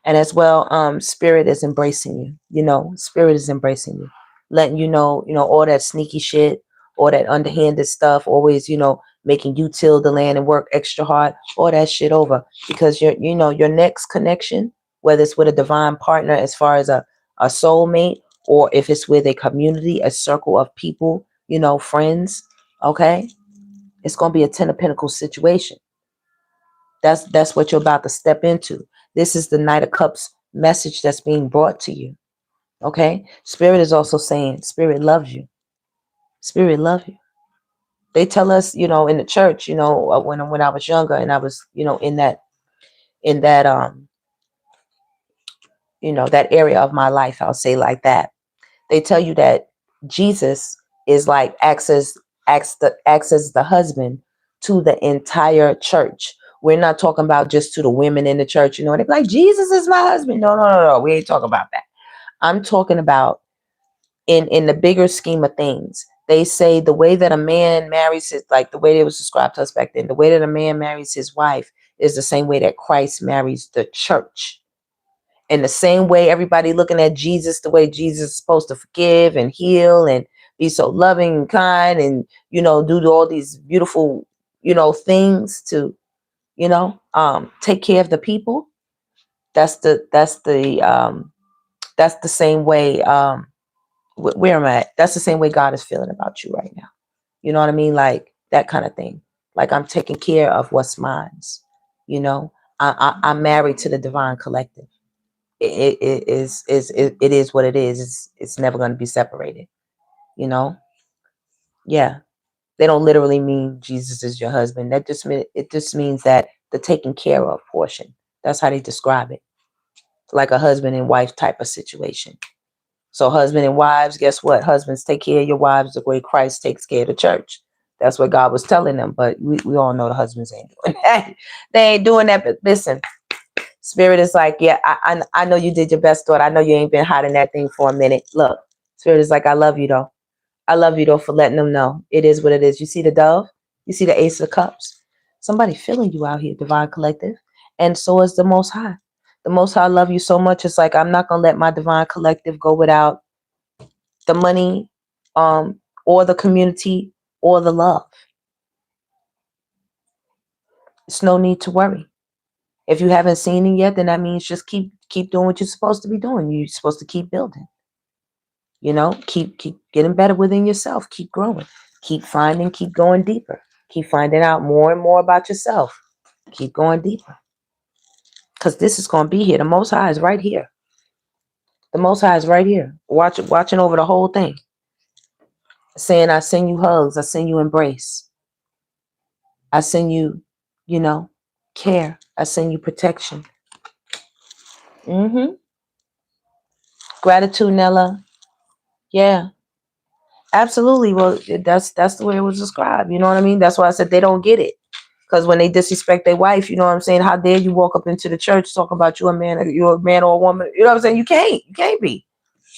And as well, spirit is embracing you. Spirit is embracing you. Letting you know, all that sneaky shit, all that underhanded stuff, always, making you till the land and work extra hard, all that shit over. Because your next connection, whether it's with a divine partner as far as a soulmate, or if it's with a community, a circle of people, friends, okay? It's going to be a Ten of Pentacles situation. That's what you're about to step into. This is the Knight of Cups message that's being brought to you. Okay? Spirit is also saying, Spirit loves you. Spirit loves you. They tell us, in the church, when I was younger and I was, in that that area of my life, I'll say like that. They tell you that Jesus is like acts as the husband to the entire church. We're not talking about just to the women in the church. You know, they're like, Jesus is my husband. No, no, no, no. We ain't talking about that. I'm talking about in the bigger scheme of things. They say the way that a man marries his, like the way it was described to us back then, the way that a man marries his wife is the same way that Christ marries the church. In the same way, everybody looking at Jesus, the way Jesus is supposed to forgive and heal and be so loving and kind and, you know, do all these beautiful, you know, things to, you know, take care of the people. That's the same way, where am I at? That's the same way God is feeling about you right now. You know what I mean? Like that kind of thing. Like I'm taking care of what's mine. You know, I'm married to the divine collective. It is what it is. It's never going to be separated. You know? Yeah. They don't literally mean Jesus is your husband. It just means that the taken care of portion. That's how they describe it. Like a husband and wife type of situation. So husband and wives, guess what? Husbands, take care of your wives the way Christ takes care of the church. That's what God was telling them. But we all know the husbands ain't doing that. They ain't doing that. But listen, Spirit is like, yeah, I know you did your best, daughter. I know you ain't been hiding that thing for a minute. Look, Spirit is like, I love you, though. I love you, though, for letting them know. It is what it is. You see the dove? You see the ace of cups? Somebody feeling you out here, divine collective. And so is the Most High. The Most High love you so much. It's like, I'm not going to let my divine collective go without the money, or the community, or the love. It's no need to worry. If you haven't seen it yet, then that means just keep doing what you're supposed to be doing. You're supposed to keep building. You know, keep getting better within yourself. Keep growing. Keep finding. Keep going deeper. Keep finding out more and more about yourself. Keep going deeper. Because this is going to be here. The Most High is right here. The Most High is right here. Watching over the whole thing. Saying, I send you hugs. I send you embrace. I send you, you know, care. I send you protection. Gratitude, Nella. Yeah, absolutely. Well, that's the way it was described. You know what I mean? That's why I said they don't get it. Because when they disrespect their wife, you know what I'm saying? How dare you walk up into the church talking about you're a man or a woman? You know what I'm saying? You can't be.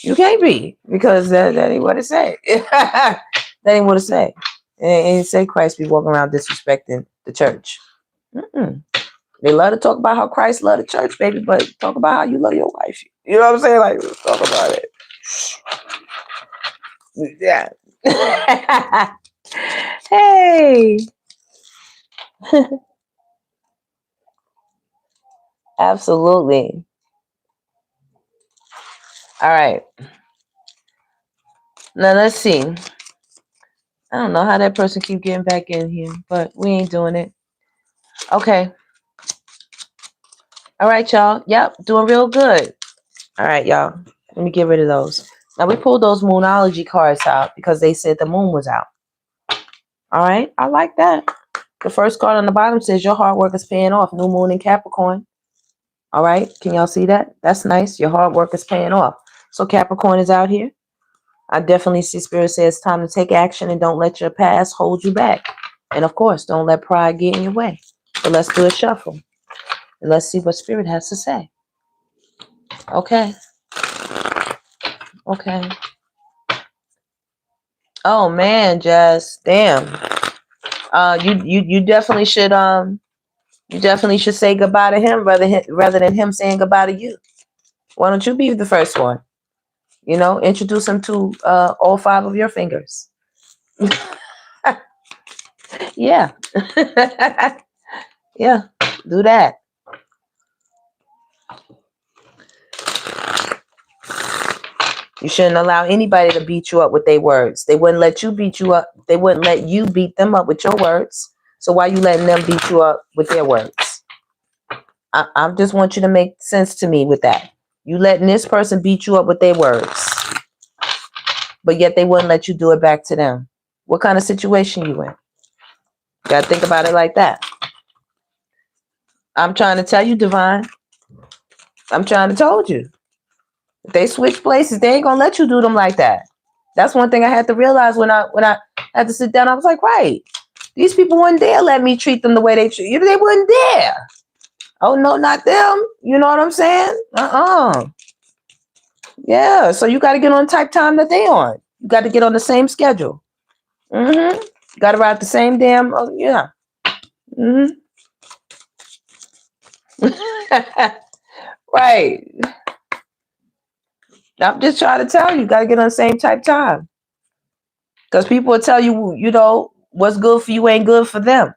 You can't be. Because that ain't what it say. That ain't what it say. It ain't say Christ be walking around disrespecting the church. They love to talk about how Christ loved the church, baby, but talk about how you love your wife. You know what I'm saying? Like, let's talk about it. Yeah. Hey. Absolutely. All right. Now let's see. I don't know how that person keep getting back in here, but we ain't doing it. Okay. All right, y'all. Yep, doing real good. All right, y'all. Let me get rid of those. Now we pulled those moonology cards out because they said the moon was out. All right. I like that. The first card on the bottom says your hard work is paying off. New moon in Capricorn. All right. Can y'all see that? That's nice. Your hard work is paying off. So Capricorn is out here. I definitely see Spirit says it's time to take action and don't let your past hold you back. And of course, don't let pride get in your way. So let's do a shuffle. And let's see what Spirit has to say. Okay. Okay. Oh man, Jess. Damn. You definitely should say goodbye to him rather than him saying goodbye to you. Why don't you be the first one? You know, introduce him to all 5 of your fingers. Yeah. Yeah, do that. You shouldn't allow anybody to beat you up with their words. They wouldn't let you beat you up. They wouldn't let you beat them up with your words. So why you letting them beat you up with their words? I just want you to make sense to me with that. You letting this person beat you up with their words, but yet they wouldn't let you do it back to them. What kind of situation you in? You gotta think about it like that. I'm trying to tell you, Divine. I'm trying to told you. If they switch places, they ain't gonna let you do them like that. That's one thing I had to realize when I had to sit down. I was like, right, these people wouldn't dare let me treat them the way they treat you. They wouldn't dare. Oh no, not them. You know what I'm saying? Yeah. So you got to get on type time that they on. You got to get on the same schedule. Got to ride the same damn. Yeah. Right. I'm just trying to tell you, got to get on the same type time. Because people will tell you, you know, what's good for you ain't good for them.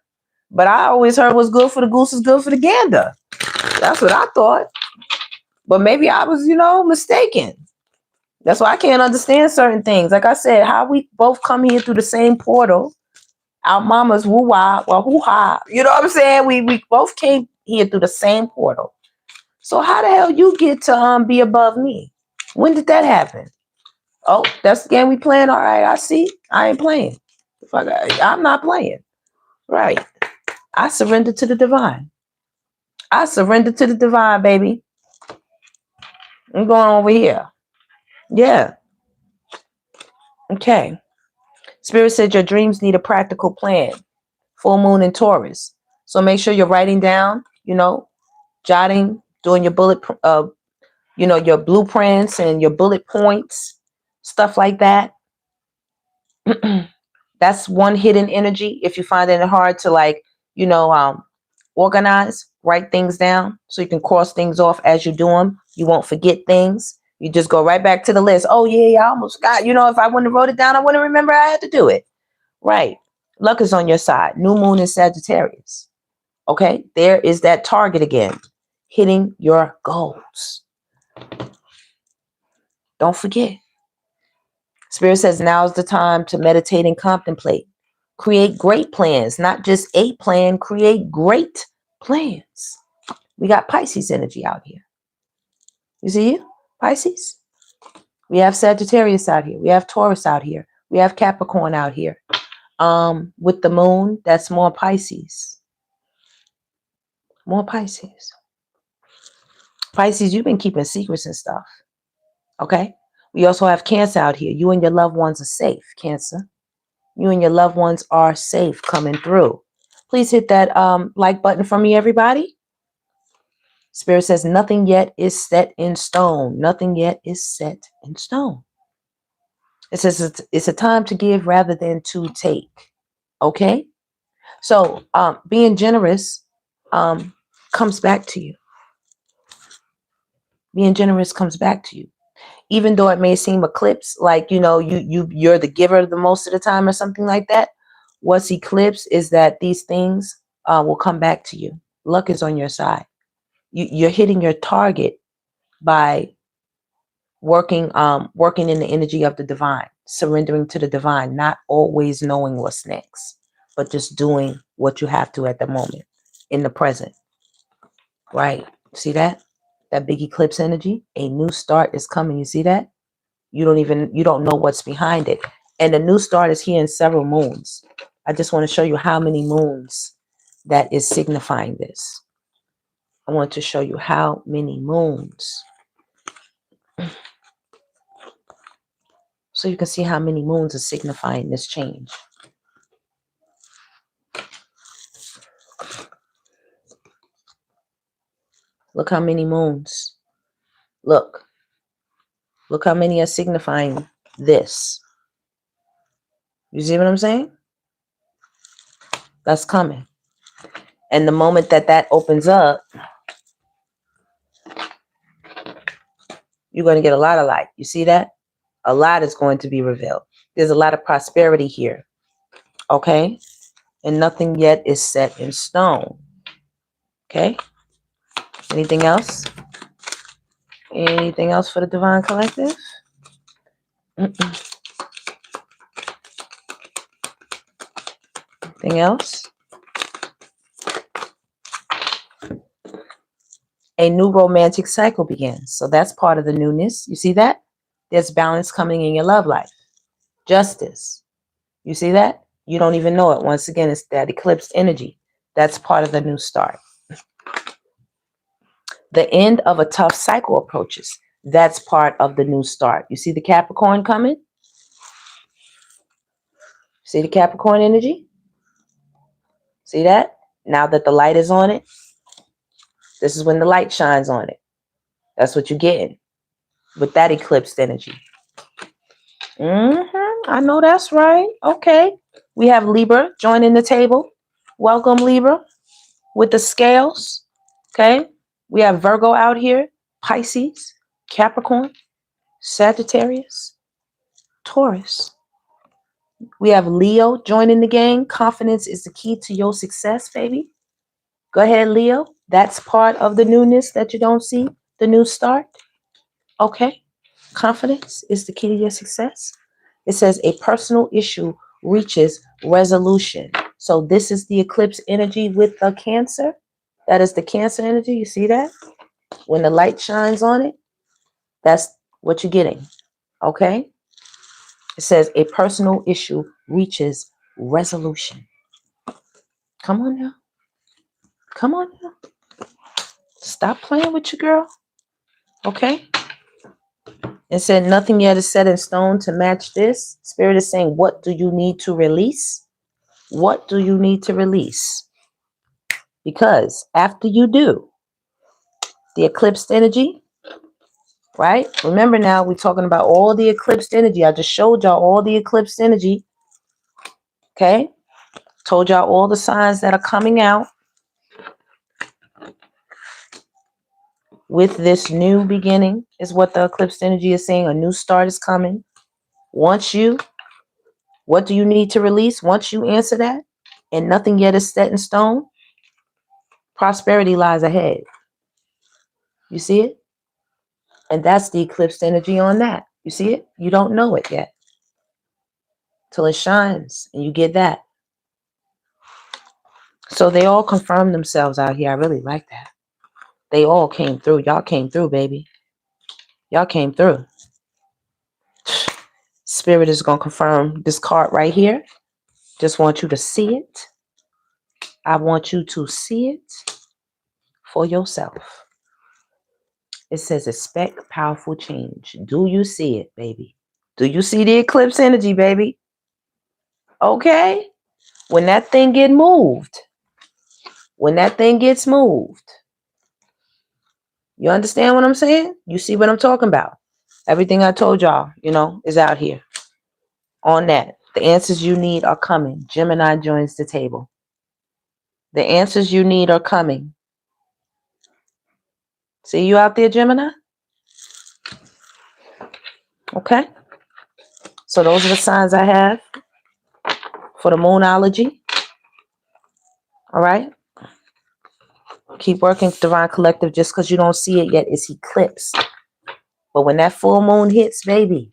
But I always heard what's good for the goose is good for the gander. That's what I thought. But maybe I was, you know, mistaken. That's why I can't understand certain things. Like I said, how we both come here through the same portal. Our mamas woo-wah, well, hoo-ha. You know what I'm saying? We both came here through the same portal. So how the hell you get to be above me? When did that happen? Oh, that's the game we playing? All right, I see. I ain't playing. I'm not playing. Right. I surrender to the divine. I surrender to the divine, baby. I'm going over here. Yeah. Okay. Spirit said your dreams need a practical plan. Full moon in Taurus. So make sure you're writing down, you know, jotting, doing your you know, your blueprints and your bullet points, stuff like that. That's one hidden energy. If you find it hard to, like, you know, organize, write things down so you can cross things off as you do them. You won't forget things. You just go right back to the list. Oh, yeah, I almost forgot. You know, if I wouldn't have wrote it down, I wouldn't remember I had to do it. Right. Luck is on your side. New moon in Sagittarius. Okay. There is that target again. Hitting your goals. Don't forget. Spirit says now is the time to meditate and contemplate. Create great plans, not just a plan. Create great plans. We got Pisces energy out here. You see you? Pisces. We have Sagittarius out here. We have Taurus out here. We have Capricorn out here. With the moon, that's more Pisces. More Pisces. Pisces, you've been keeping secrets and stuff. Okay? We also have Cancer out here. You and your loved ones are safe, Cancer. You and your loved ones are safe coming through. Please hit that like button for me, everybody. Spirit says nothing yet is set in stone. Nothing yet is set in stone. It says it's a time to give rather than to take. Okay? So being generous comes back to you. Being generous comes back to you. Even though it may seem eclipsed, like, you know, you're the giver the most of the time or something like that. What's eclipsed is that these things will come back to you. Luck is on your side. You're hitting your target by working in the energy of the divine, surrendering to the divine, not always knowing what's next, but just doing what you have to at the moment, in the present. Right? See that? That big eclipse energy? A new start is coming. You see that? You don't know what's behind it. And the new start is here in several moons. I just want to show you how many moons that is signifying this. I want to show you how many moons. So you can see how many moons are signifying this change. Look how many moons. Look. Look how many are signifying this. You see what I'm saying? That's coming. And the moment that opens up, you're going to get a lot of light. You see that? A lot is going to be revealed. There's a lot of prosperity here. Okay? And nothing yet is set in stone. Okay? Anything else? Anything else for the Divine Collective? Anything else? A new romantic cycle begins. So that's part of the newness. You see that? There's balance coming in your love life. Justice. You see that? You don't even know it. Once again, it's that eclipsed energy. That's part of the new start. The end of a tough cycle approaches. That's part of the new start. You see the Capricorn coming? See the Capricorn energy? See that? Now that the light is on it, this is when the light shines on it. That's what you're getting with that eclipsed energy. I know that's right. Okay. We have Libra joining the table. Welcome, Libra, with the scales. Okay. We have Virgo out here, Pisces, Capricorn, Sagittarius, Taurus. We have Leo joining the gang. Confidence is the key to your success, baby. Go ahead, Leo. That's part of the newness that you don't see, the new start. Okay. Confidence is the key to your success. It says a personal issue reaches resolution. So this is the eclipse energy with the Cancer. That is the Cancer energy. You see that? When the light shines on it, that's what you're getting. Okay? It says a personal issue reaches resolution. Come on now. Come on now. Stop playing with your girl. Okay? It said nothing yet is set in stone to match this. Spirit is saying, what do you need to release? What do you need to release? Because after you do, the eclipsed energy, right? Remember now, we're talking about all the eclipsed energy. I just showed y'all all the eclipsed energy. Okay? Told y'all all the signs that are coming out with this new beginning is what the eclipsed energy is saying. A new start is coming. What do you need to release? Once you answer that, and nothing yet is set in stone, prosperity lies ahead. You see it? And that's the eclipsed energy on that. You see it? You don't know it yet till it shines and you get that. So they all confirmed themselves out here. I really like that. They all came through. Y'all came through, baby. Y'all came through. Spirit is going to confirm this card right here. Just want you to see it. I want you to see it for yourself. It says expect powerful change. Do you see it, baby? Do you see the eclipse energy, baby? Okay. When that thing gets moved, you understand what I'm saying? You see what I'm talking about? Everything I told y'all, is out here on that. The answers you need are coming. Gemini joins the table. The answers you need are coming. See you out there, Gemini? Okay. So those are the signs I have for the moonology. All right. Keep working, Divine Collective. Just because you don't see it yet, it's eclipsed. But when that full moon hits, baby,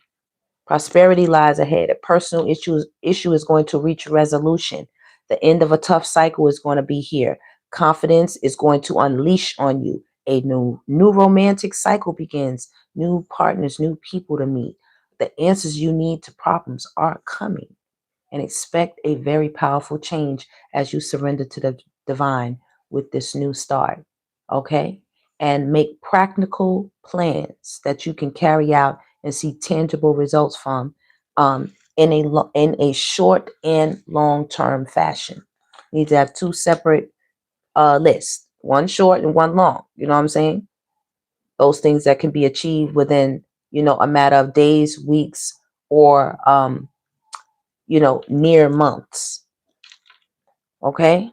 prosperity lies ahead. A personal issue is going to reach resolution. The end of a tough cycle is going to be here. Confidence is going to unleash on you. A new romantic cycle begins. New partners, new people to meet. The answers you need to problems are coming. And expect a very powerful change as you surrender to the divine with this new start. Okay? And make practical plans that you can carry out and see tangible results from in a short and long-term fashion. You need to have two separate lists, one short and one long. You know what I'm saying? Those things that can be achieved within, a matter of days, weeks, or near months. Okay?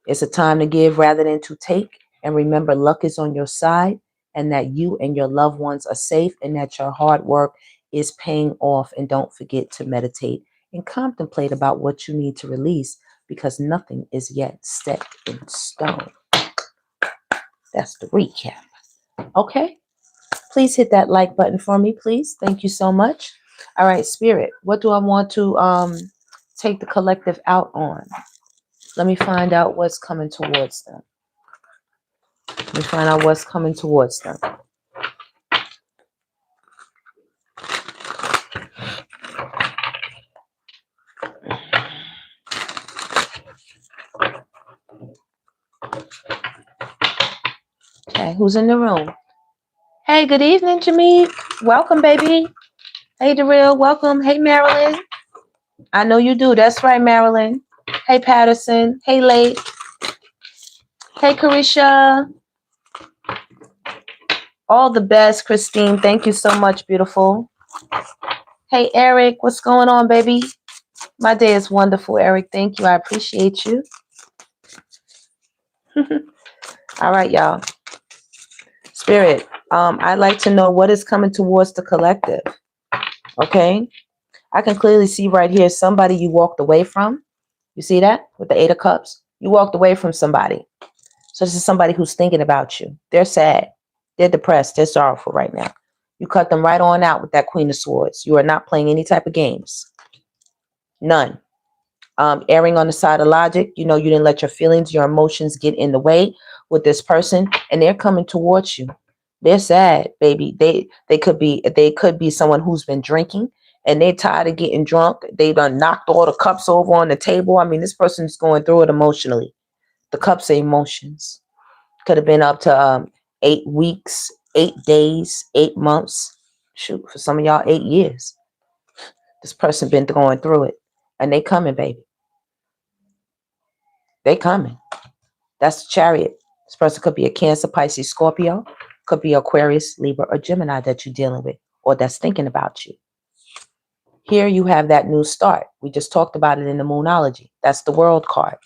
It's a time to give rather than to take. And remember, luck is on your side, and that you and your loved ones are safe, and that your hard work is paying off. And don't forget to meditate and contemplate about what you need to release, because nothing is yet set in stone. That's the recap. Okay? Please hit that like button for me, please. Thank you so much. All right, Spirit, what do I want to take the collective out on? Let me find out what's coming towards them. Okay, who's in the room? Hey, good evening, Jameek. Welcome, baby. Hey, Darrell, welcome. Hey, Marilyn. I know you do. That's right, Marilyn. Hey, Patterson. Hey, Late. Hey, Carisha. All the best, Christine. Thank you so much, beautiful. Hey, Eric. What's going on, baby? My day is wonderful, Eric. Thank you. I appreciate you. All right, y'all. Spirit, I'd like to know what is coming towards the collective. Okay? I can clearly see right here somebody you walked away from. You see that with the 8 of Cups? You walked away from somebody. So this is somebody who's thinking about you. They're sad. They're depressed. They're sorrowful right now. You cut them right on out with that Queen of Swords. You are not playing any type of games. None. Erring on the side of logic. You know, you didn't let your feelings, your emotions get in the way with this person, and they're coming towards you. They're sad, baby. They could be someone who's been drinking and they're tired of getting drunk. They done knocked all the cups over on the table. I mean, this person's going through it emotionally. The cups are emotions. Could have been up to 8 weeks, 8 days, 8 months. Shoot, for some of y'all, 8 years. This person been going through it, and they coming, baby. They coming. That's the Chariot. This person could be a Cancer, Pisces, Scorpio. Could be Aquarius, Libra, or Gemini that you're dealing with, or that's thinking about you. Here you have that new start. We just talked about it in the Moonology. That's the World card.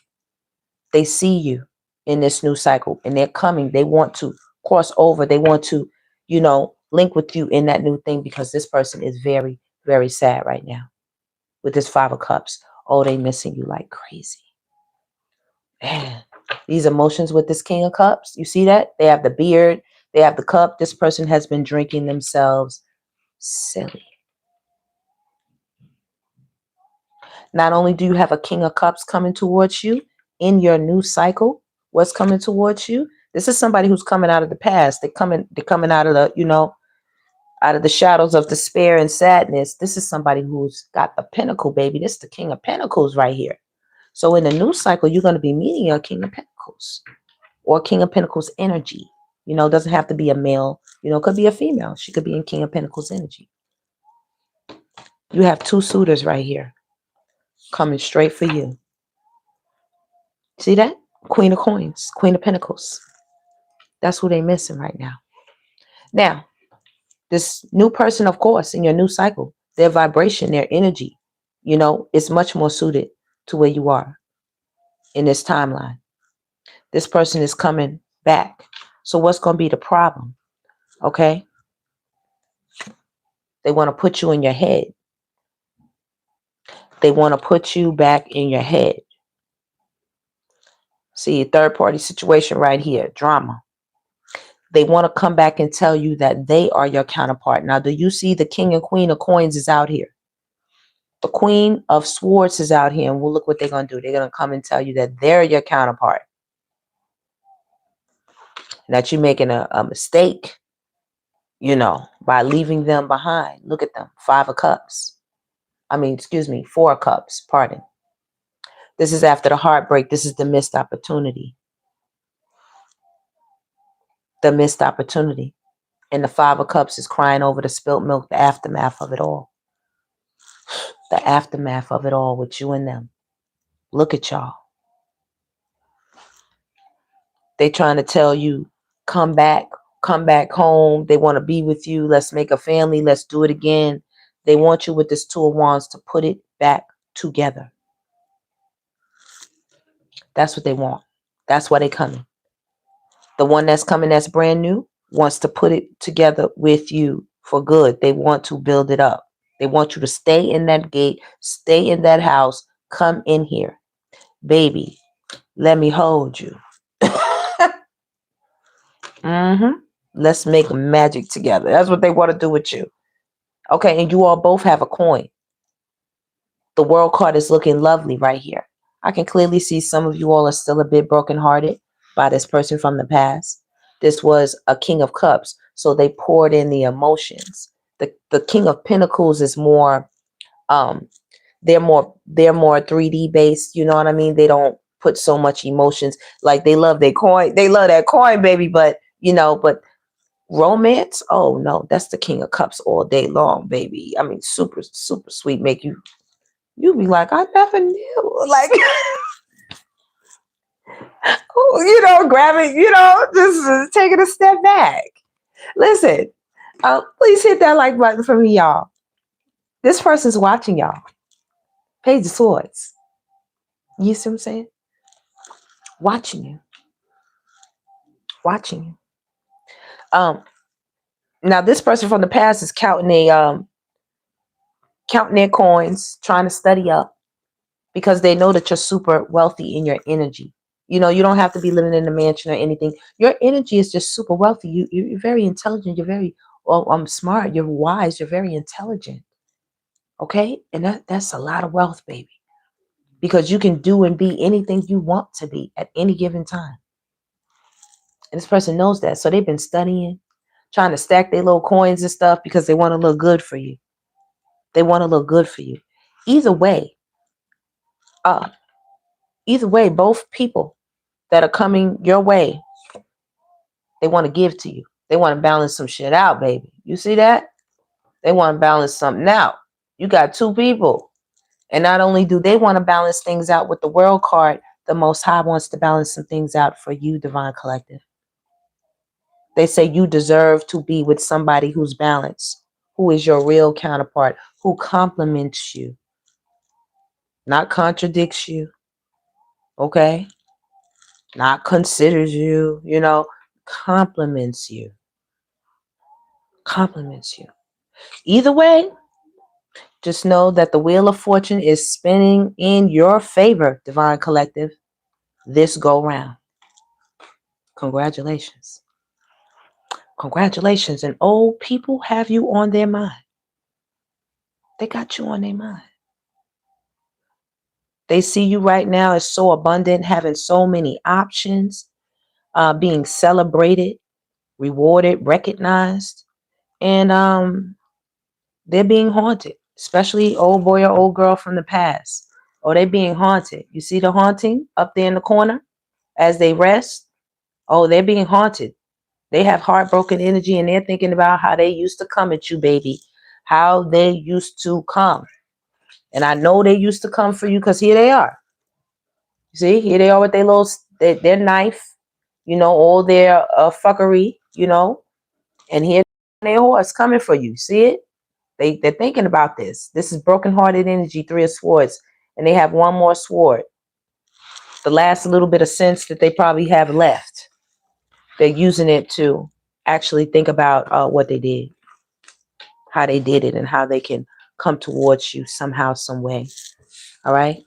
They see you in this new cycle, and they're coming. They want to cross over. They want to, link with you in that new thing, because this person is very, very sad right now with this 5 of Cups. Oh, they missing you like crazy. Man, these emotions with this King of Cups, you see that? They have the beard, they have the cup. This person has been drinking themselves silly. Not only do you have a King of Cups coming towards you in your new cycle, what's coming towards you? This is somebody who's coming out of the past. They're coming out of the, out of the shadows of despair and sadness. This is somebody who's got the pinnacle, baby. This is the King of Pentacles right here. So in the new cycle, you're going to be meeting your King of Pentacles or King of Pentacles energy. It doesn't have to be a male. It could be a female. She could be in King of Pentacles energy. You have 2 suitors right here coming straight for you. See that? Queen of Coins, Queen of Pentacles. That's who they missing right now. Now, this new person, of course, in your new cycle, their vibration, their energy, is much more suited to where you are in this timeline. This person is coming back. So what's going to be the problem? Okay? They want to put you in your head. They want to put you back in your head. See, a third party situation right here, drama. They want to come back and tell you that they are your counterpart. Now, do you see the King and Queen of Coins is out here? The Queen of Swords is out here, and we'll look what they're going to do. They're going to come and tell you that they're your counterpart. That you're making a mistake, by leaving them behind. Look at them, 5 of Cups. 4 of Cups, pardon. This is after the heartbreak. This is the missed opportunity. The missed opportunity. And the 5 of Cups is crying over the spilt milk, the aftermath of it all. The aftermath of it all with you and them. Look at y'all. They trying to tell you, come back home. They want to be with you. Let's make a family. Let's do it again. They want you with this 2 of Wands to put it back together. That's what they want. That's why they're coming. The one that's coming that's brand new wants to put it together with you for good. They want to build it up. They want you to stay in that gate, stay in that house, come in here. Baby, let me hold you. Let's make magic together. That's what they want to do with you. Okay, and you all both have a coin. The World card is looking lovely right here. I can clearly see some of you all are still a bit brokenhearted by this person from the past. This was a King of Cups, so they poured in the emotions. The King of Pentacles is more, they're more 3D based. You know what I mean? They don't put so much emotions. Like, they love their coin. They love that coin, baby. But but romance, oh no, that's the King of Cups all day long, baby. Super, super sweet. Make you You be like, I never knew. Like, you know, grabbing, you know, just taking a step back. Listen, please hit that like button for me, y'all. This person's watching y'all. Page of Swords. You see what I'm saying? Watching you. Watching you. Now this person from the past is counting their coins, trying to study up because they know that you're super wealthy in your energy. You know, you don't have to be living in a mansion or anything. Your energy is just super wealthy. You're very intelligent. You're very smart. You're wise. You're very intelligent. Okay? And that's a lot of wealth, baby. Because you can do and be anything you want to be at any given time. And this person knows that. So they've been studying, trying to stack their little coins and stuff because they want to look good for you. They want to look good for you. Either way, both people that are coming your way, they want to give to you. They want to balance some shit out, baby. You see that? They want to balance something out. You got two people. And not only do they want to balance things out with the World card, the Most High wants to balance some things out for you, Divine Collective. They say you deserve to be with somebody who's balanced, who is your real counterpart, who compliments you, not contradicts you, okay? Not considers you, you know, compliments you. Compliments you. Either way, just know that the Wheel of Fortune is spinning in your favor, Divine Collective, this go round. Congratulations. Congratulations. And old people have you on their mind. They got you on their mind. They see you right now as so abundant, having so many options, being celebrated, rewarded, recognized, and they're being haunted, especially old boy or old girl from the past. Oh, they're being haunted. You see the haunting up there in the corner as they rest? Oh, they're being haunted. They have heartbroken energy and they're thinking about how they used to come at you, baby. How they used to come. And I know they used to come for you because here they are. You see, here they are with their knife, you know, all their fuckery, you know, and here their horse coming for you. See it? They're thinking about this. This is broken-hearted energy, 3 of Swords, and they have one more sword. The last little bit of sense that they probably have left. They're using it to actually think about what they did, how they did it, and how they can come towards you somehow, some way. All right?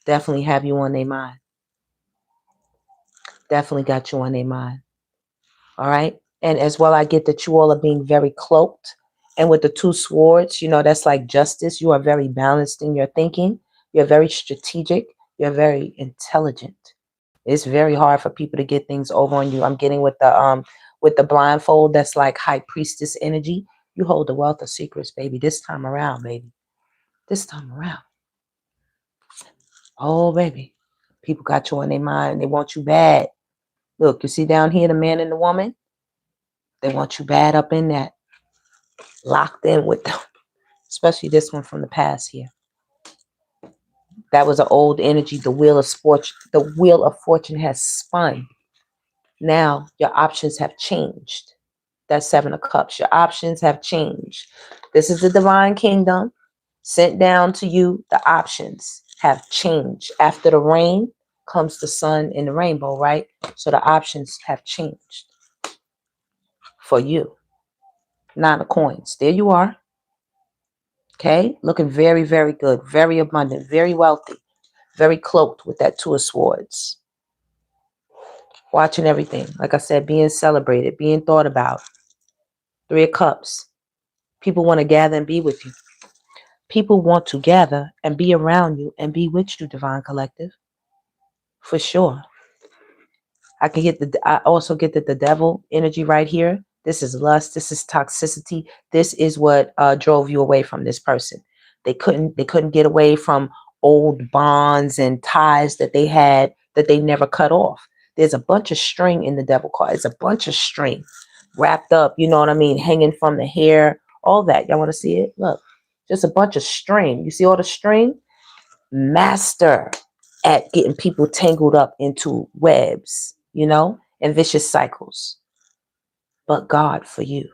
Definitely have you on their mind. Definitely got you on their mind. All right? And as well, I get that you all are being very cloaked. And with the 2 swords, you know, that's like justice. You are very balanced in your thinking. You're very strategic. You're very intelligent. It's very hard for people to get things over on you. I'm getting with the blindfold that's like high priestess energy. You hold the wealth of secrets, baby. This time around, baby. This time around. Oh, baby. People got you on their mind. They want you bad. Look, you see down here the man and the woman? They want you bad up in that. Locked in with them. Especially this one from the past here. That was an old energy. The wheel of fortune has spun. Now your options have changed. That's 7 of Cups. Your options have changed. This is the divine kingdom sent down to you. The options have changed. After the rain comes the sun and the rainbow, right? So the options have changed for you. 9 of Coins. There you are. Okay, looking very, very good, very abundant, very wealthy, very cloaked with that 2 of Swords. Watching everything, like I said, being celebrated, being thought about. 3 of Cups. People want to gather and be with you. People want to gather and be around you and be with you, Divine Collective. For sure. I also get that the devil energy right here. This is lust. This is toxicity. This is what drove you away from this person. They couldn't get away from old bonds and ties that they had that they never cut off. There's a bunch of string in the devil card. It's a bunch of string wrapped up, you know what I mean, hanging from the hair, all that. Y'all want to see it? Look. Just a bunch of string. You see all the string? Master at getting people tangled up into webs, and vicious cycles. But God for you.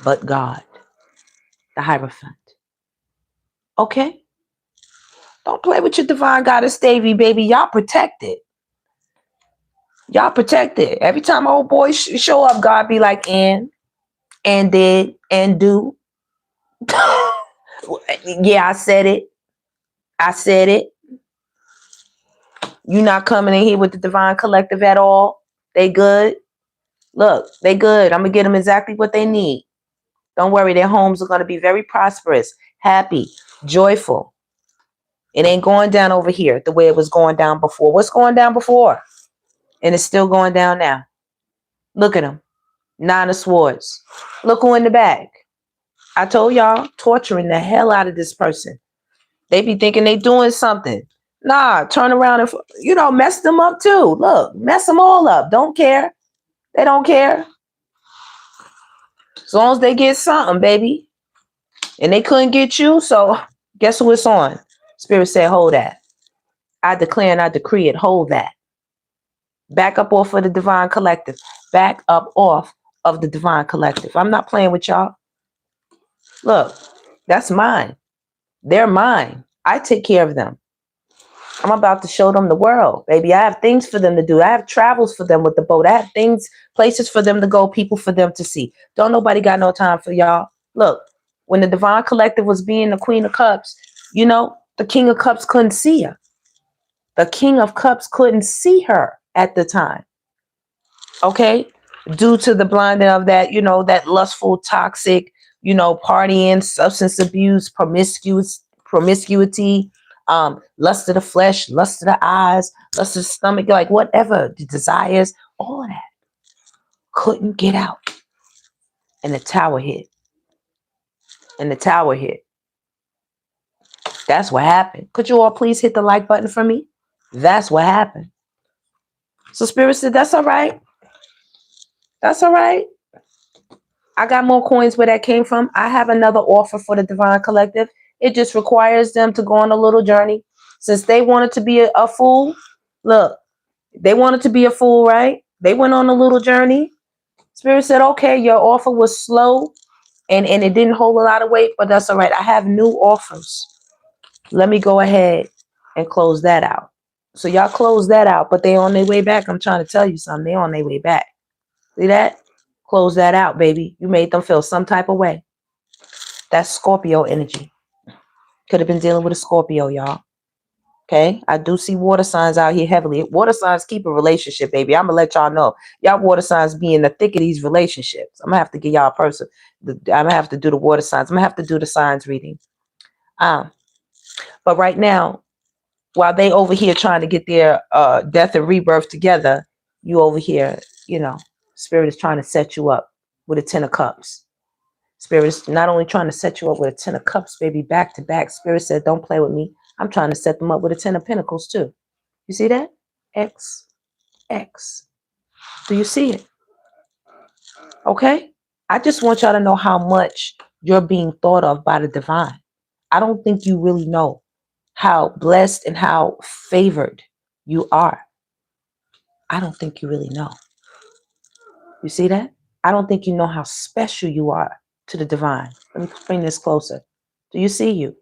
But God, the Hierophant. Okay? Don't play with your divine goddess DEVI, baby. Y'all protected. Y'all protected. Every time old boys show up, God be like, and did, and do. Yeah, I said it. I said it. You not coming in here with the divine collective at all. They good. Look, they good. I'm going to get them exactly what they need. Don't worry. Their homes are going to be very prosperous, happy, joyful. It ain't going down over here the way it was going down before. What's going down before? And it's still going down now. Look at them. 9 of Swords. Look who in the back. I told y'all, torturing the hell out of this person. They be thinking they doing something. Nah, turn around and, mess them up too. Look, mess them all up. Don't care. They don't care. As long as they get something, baby. And they couldn't get you, so guess who it's on? Spirit said, hold that. I declare and I decree it. Hold that. Back up off of the divine collective. Back up off of the divine collective. I'm not playing with y'all. Look, that's mine. They're mine. I take care of them. I'm about to show them the world, baby. I have things for them to do. I have travels for them with the boat. I have things, places for them to go, people for them to see. Don't nobody got no time for y'all. Look, when the divine collective was being the Queen of Cups, the King of Cups couldn't see her. The King of Cups couldn't see her at the time. Okay? Due to the blinding of that, that lustful, toxic, partying, substance abuse, promiscuity, lust of the flesh, lust of the eyes, lust of the stomach, like whatever, the desires, all of that couldn't get out. And the tower hit. That's what happened. Could you all please hit the like button for me? That's what happened. So Spirit said, that's all right. That's all right. I got more coins where that came from. I have another offer for the Divine Collective. It just requires them to go on a little journey. Since they wanted to be a fool, look, they wanted to be a fool, right? They went on a little journey. Spirit said, okay, your offer was slow and it didn't hold a lot of weight, but that's all right. I have new offers. Let me go ahead and close that out. So y'all close that out, but they on their way back. I'm trying to tell you something. They on their way back. See that? Close that out, baby. You made them feel some type of way. That's Scorpio energy. Could have been dealing with a Scorpio, y'all. Okay? I do see water signs out here heavily. Water signs keep a relationship, baby. I'm going to let y'all know. Y'all water signs be in the thick of these relationships. I'm going to have to give y'all a person. I'm going to have to do the water signs. I'm going to have to do the signs reading. But right now, while they over here trying to get their death and rebirth together, you over here, Spirit is trying to set you up with a 10 of Cups. Spirit is not only trying to set you up with a 10 of Cups, baby, back to back. Spirit said, don't play with me. I'm trying to set them up with a 10 of Pentacles too. You see that? X. Do you see it? Okay? I just want y'all to know how much you're being thought of by the divine. I don't think you really know how blessed and how favored you are. I don't think you really know. You see that? I don't think you know how special you are to the divine. Let me bring this closer. Do you see you?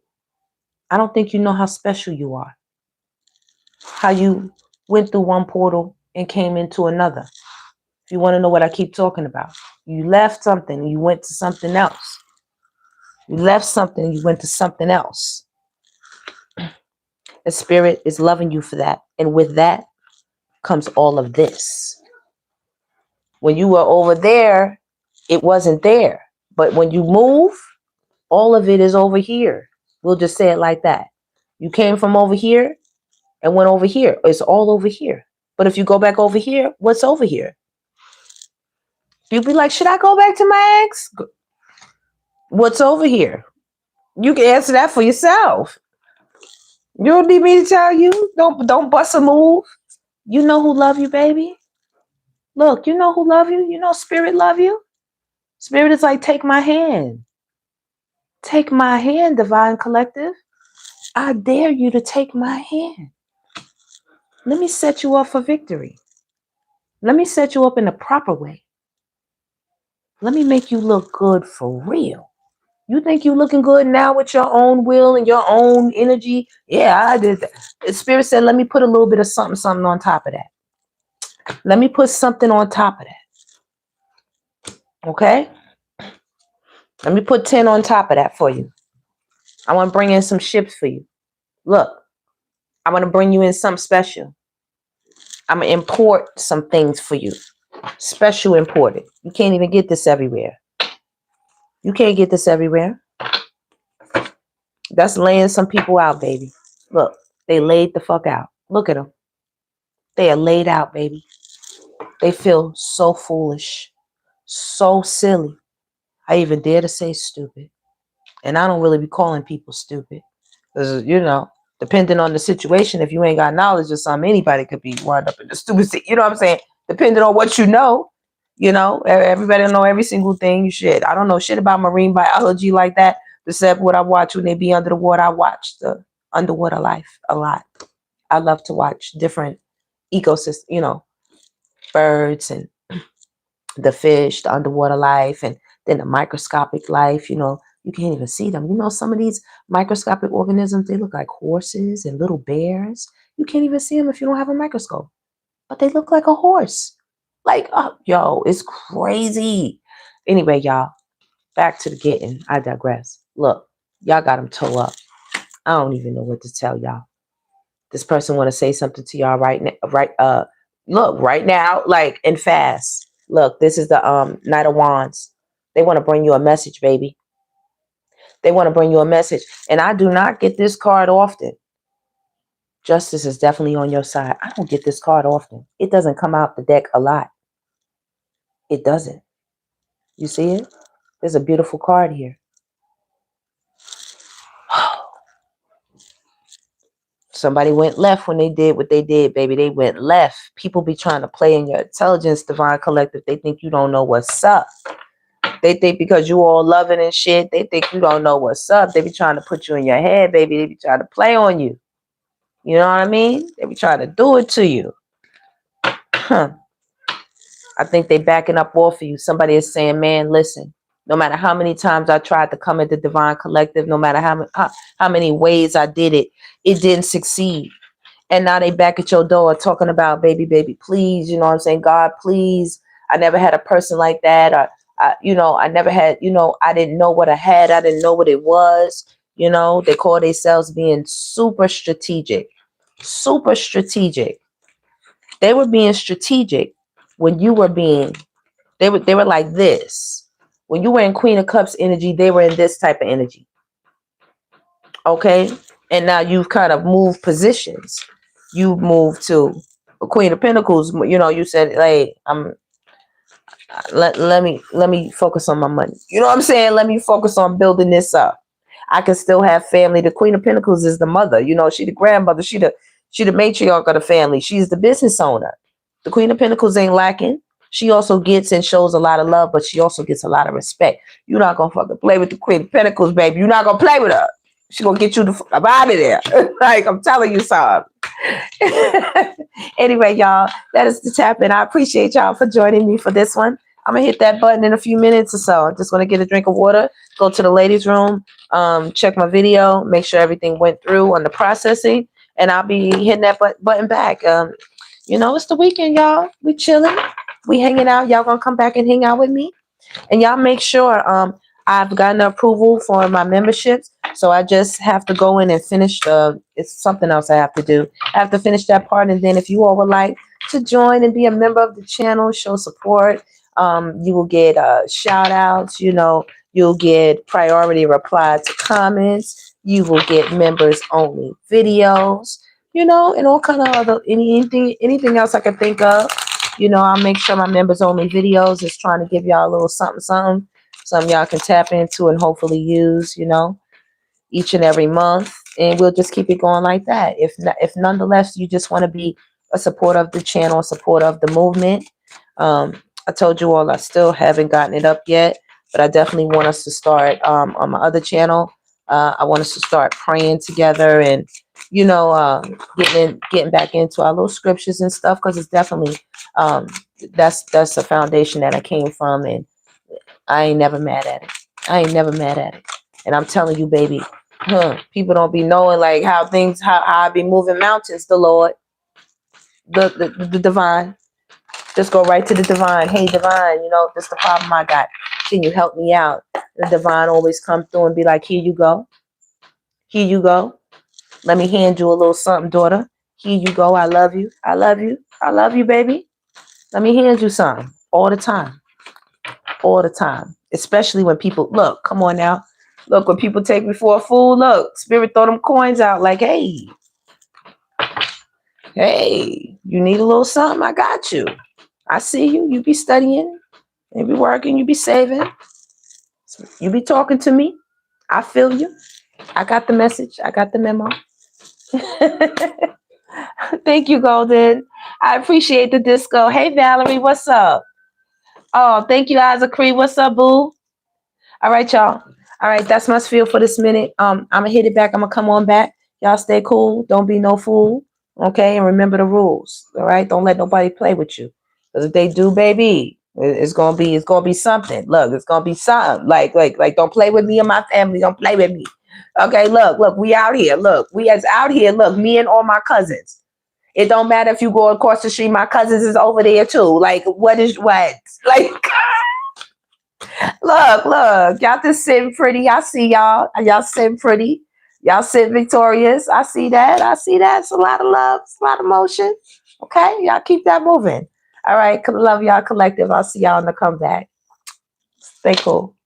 I don't think you know how special you are. How you went through one portal and came into another. If you want to know what I keep talking about. You left something and you went to something else. You left something and you went to something else. The Spirit is loving you for that. And with that comes all of this. When you were over there, it wasn't there. But when you move, all of it is over here. We'll just say it like that. You came from over here and went over here. It's all over here. But if you go back over here, what's over here? You'll be like, should I go back to my ex? What's over here? You can answer that for yourself. You don't need me to tell you. Don't bust a move. You know who love you, baby. Look, you know who love you. You know Spirit love you. Spirit is like, take my hand. Take my hand, Divine Collective. I dare you to take my hand. Let me set you up for victory. Let me set you up in the proper way. Let me make you look good for real. You think you looking good now with your own will and your own energy? Yeah, I did that. The Spirit said, let me put a little bit of something on top of that. Let me put something on top of that. Okay? Let me put 10 on top of that for you. I want to bring in some ships for you. Look, I want to bring you in something special. I'm going to import some things for you. Special imported. You can't even get this everywhere. You can't get this everywhere. That's laying some people out, baby. Look, they laid the fuck out. Look at them. They are laid out, baby. They feel so foolish, so silly. I even dare to say stupid. And I don't really be calling people stupid. Because, you know, depending on the situation, if you ain't got knowledge or something, anybody could be wound up in the stupid. You know what I'm saying? Depending on what you know. You know, everybody don't know every single thing. You should. I don't know shit about marine biology like that, except what I watch when they be under the water. I watch the underwater life a lot. I love to watch different ecosystems, you know, birds and the fish, the underwater life, and then the microscopic life. You know, you can't even see them. You know, some of these microscopic organisms, they look like horses and little bears. You can't even see them if you don't have a microscope, but they look like a horse. Like, oh, yo, it's crazy. Anyway, y'all, back to the getting. I digress. Look, y'all got them toe up. I don't even know what to tell y'all. This person want to say something to y'all right now. Look, right now, like, and fast. Look, this is the Knight of Wands. They want to bring you a message, baby. They want to bring you a message. And I do not get this card often. Justice is definitely on your side. I don't get this card often. It doesn't come out the deck a lot. It doesn't. You see it? There's a beautiful card here. Somebody went left when they did what they did, baby. They went left. People be trying to play in your intelligence, Divine Collective. They think you don't know what's up. They think because you all loving and shit, they think you don't know what's up. They be trying to put you in your head, baby. They be trying to play on you. You know what I mean? They be trying to do it to you. Huh. I think they backing up off of you. Somebody is saying, man, listen, no matter how many times I tried to come at the Divine Collective, no matter how many ways I did it, it didn't succeed. And now they back at your door talking about, baby, please, you know what I'm saying? God, please. I never had a person like that. Or, I never had, I didn't know what I had. I didn't know what it was. You know, they call themselves being super strategic. Super strategic. They were being strategic when you were being, they were like this. When you were in Queen of Cups energy, they were in this type of energy. Okay? And now you've kind of moved positions. You moved to Queen of Pentacles. You know, you said, hey, let me focus on my money. You know what I'm saying? Let me focus on building this up. I can still have family. The Queen of Pentacles is the mother. You know, she the grandmother. She the matriarch of the family. She's the business owner. The Queen of Pentacles ain't lacking. She also gets and shows a lot of love, but she also gets a lot of respect. You're not gonna fucking play with the Queen of Pentacles, baby. You're not gonna play with her. She's gonna get you the fuck out of there. Like, I'm telling you something. Anyway, y'all, that is the tap in. I appreciate y'all for joining me for this one. I'm gonna hit that button in a few minutes or so. I'm just gonna get a drink of water, go to the ladies' room, check my video, make sure everything went through on the processing, and I'll be hitting that button back. You know, it's the weekend, y'all. We chilling, we hanging out. Y'all gonna come back and hang out with me, and y'all make sure I've gotten approval for my memberships, so I just have to go in and finish it's something else I have to do. I have to finish that part, and then if you all would like to join and be a member of the channel, show support, you will get shout outs, you know, you'll get priority reply to comments, you will get members only videos, you know, and all kind of other anything else I can think of. You know, I'll make sure my members only videos is trying to give y'all a little something y'all can tap into and hopefully use, you know, each and every month, and we'll just keep it going like that. If nonetheless you just want to be a supporter of the channel, a supporter of the movement, I told you all I still haven't gotten it up yet. but I definitely want us to start on my other channel. I want us to start praying together and, you know, getting back into our little scriptures and stuff, because it's definitely that's a foundation that I came from, and I ain't never mad at it. I ain't never mad at it. And I'm telling you, baby, people don't be knowing like how I be moving mountains. The Lord, the divine. Just go right to the divine. Hey, divine, you know, this is the problem I got. Can you help me out? The divine always come through and be like, here you go. Here you go. Let me hand you a little something, daughter. Here you go. I love you. I love you. I love you, baby. Let me hand you something all the time. All the time. Especially when people, look, come on now. Look, when people take me for a fool, look, Spirit throw them coins out like, hey, you need a little something? I got you. I see you. You be studying. You be working. You be saving. You be talking to me. I feel you. I got the message. I got the memo. Thank you, Golden. I appreciate the disco. Hey, Valerie, what's up? Oh, thank you, Isaac. What's up, boo? All right, y'all. All right, that's my spiel for this minute. I'm gonna hit it back. I'm gonna come on back. Y'all stay cool. Don't be no fool. Okay, and remember the rules. All right, don't let nobody play with you. Because if they do, baby, it's gonna be something. Look, it's gonna be something. Like, don't play with me and my family. Don't play with me. Okay, look, we out here. Look, we as out here. Look, me and all my cousins. It don't matter if you go across the street. My cousins is over there too. Like, what? Like. Look, y'all just sitting pretty. I see y'all. Y'all sitting pretty. Y'all sit victorious. I see that. It's a lot of love. It's a lot of motion. Okay, y'all keep that moving. All right, love y'all collective. I'll see y'all in the comeback. Stay cool.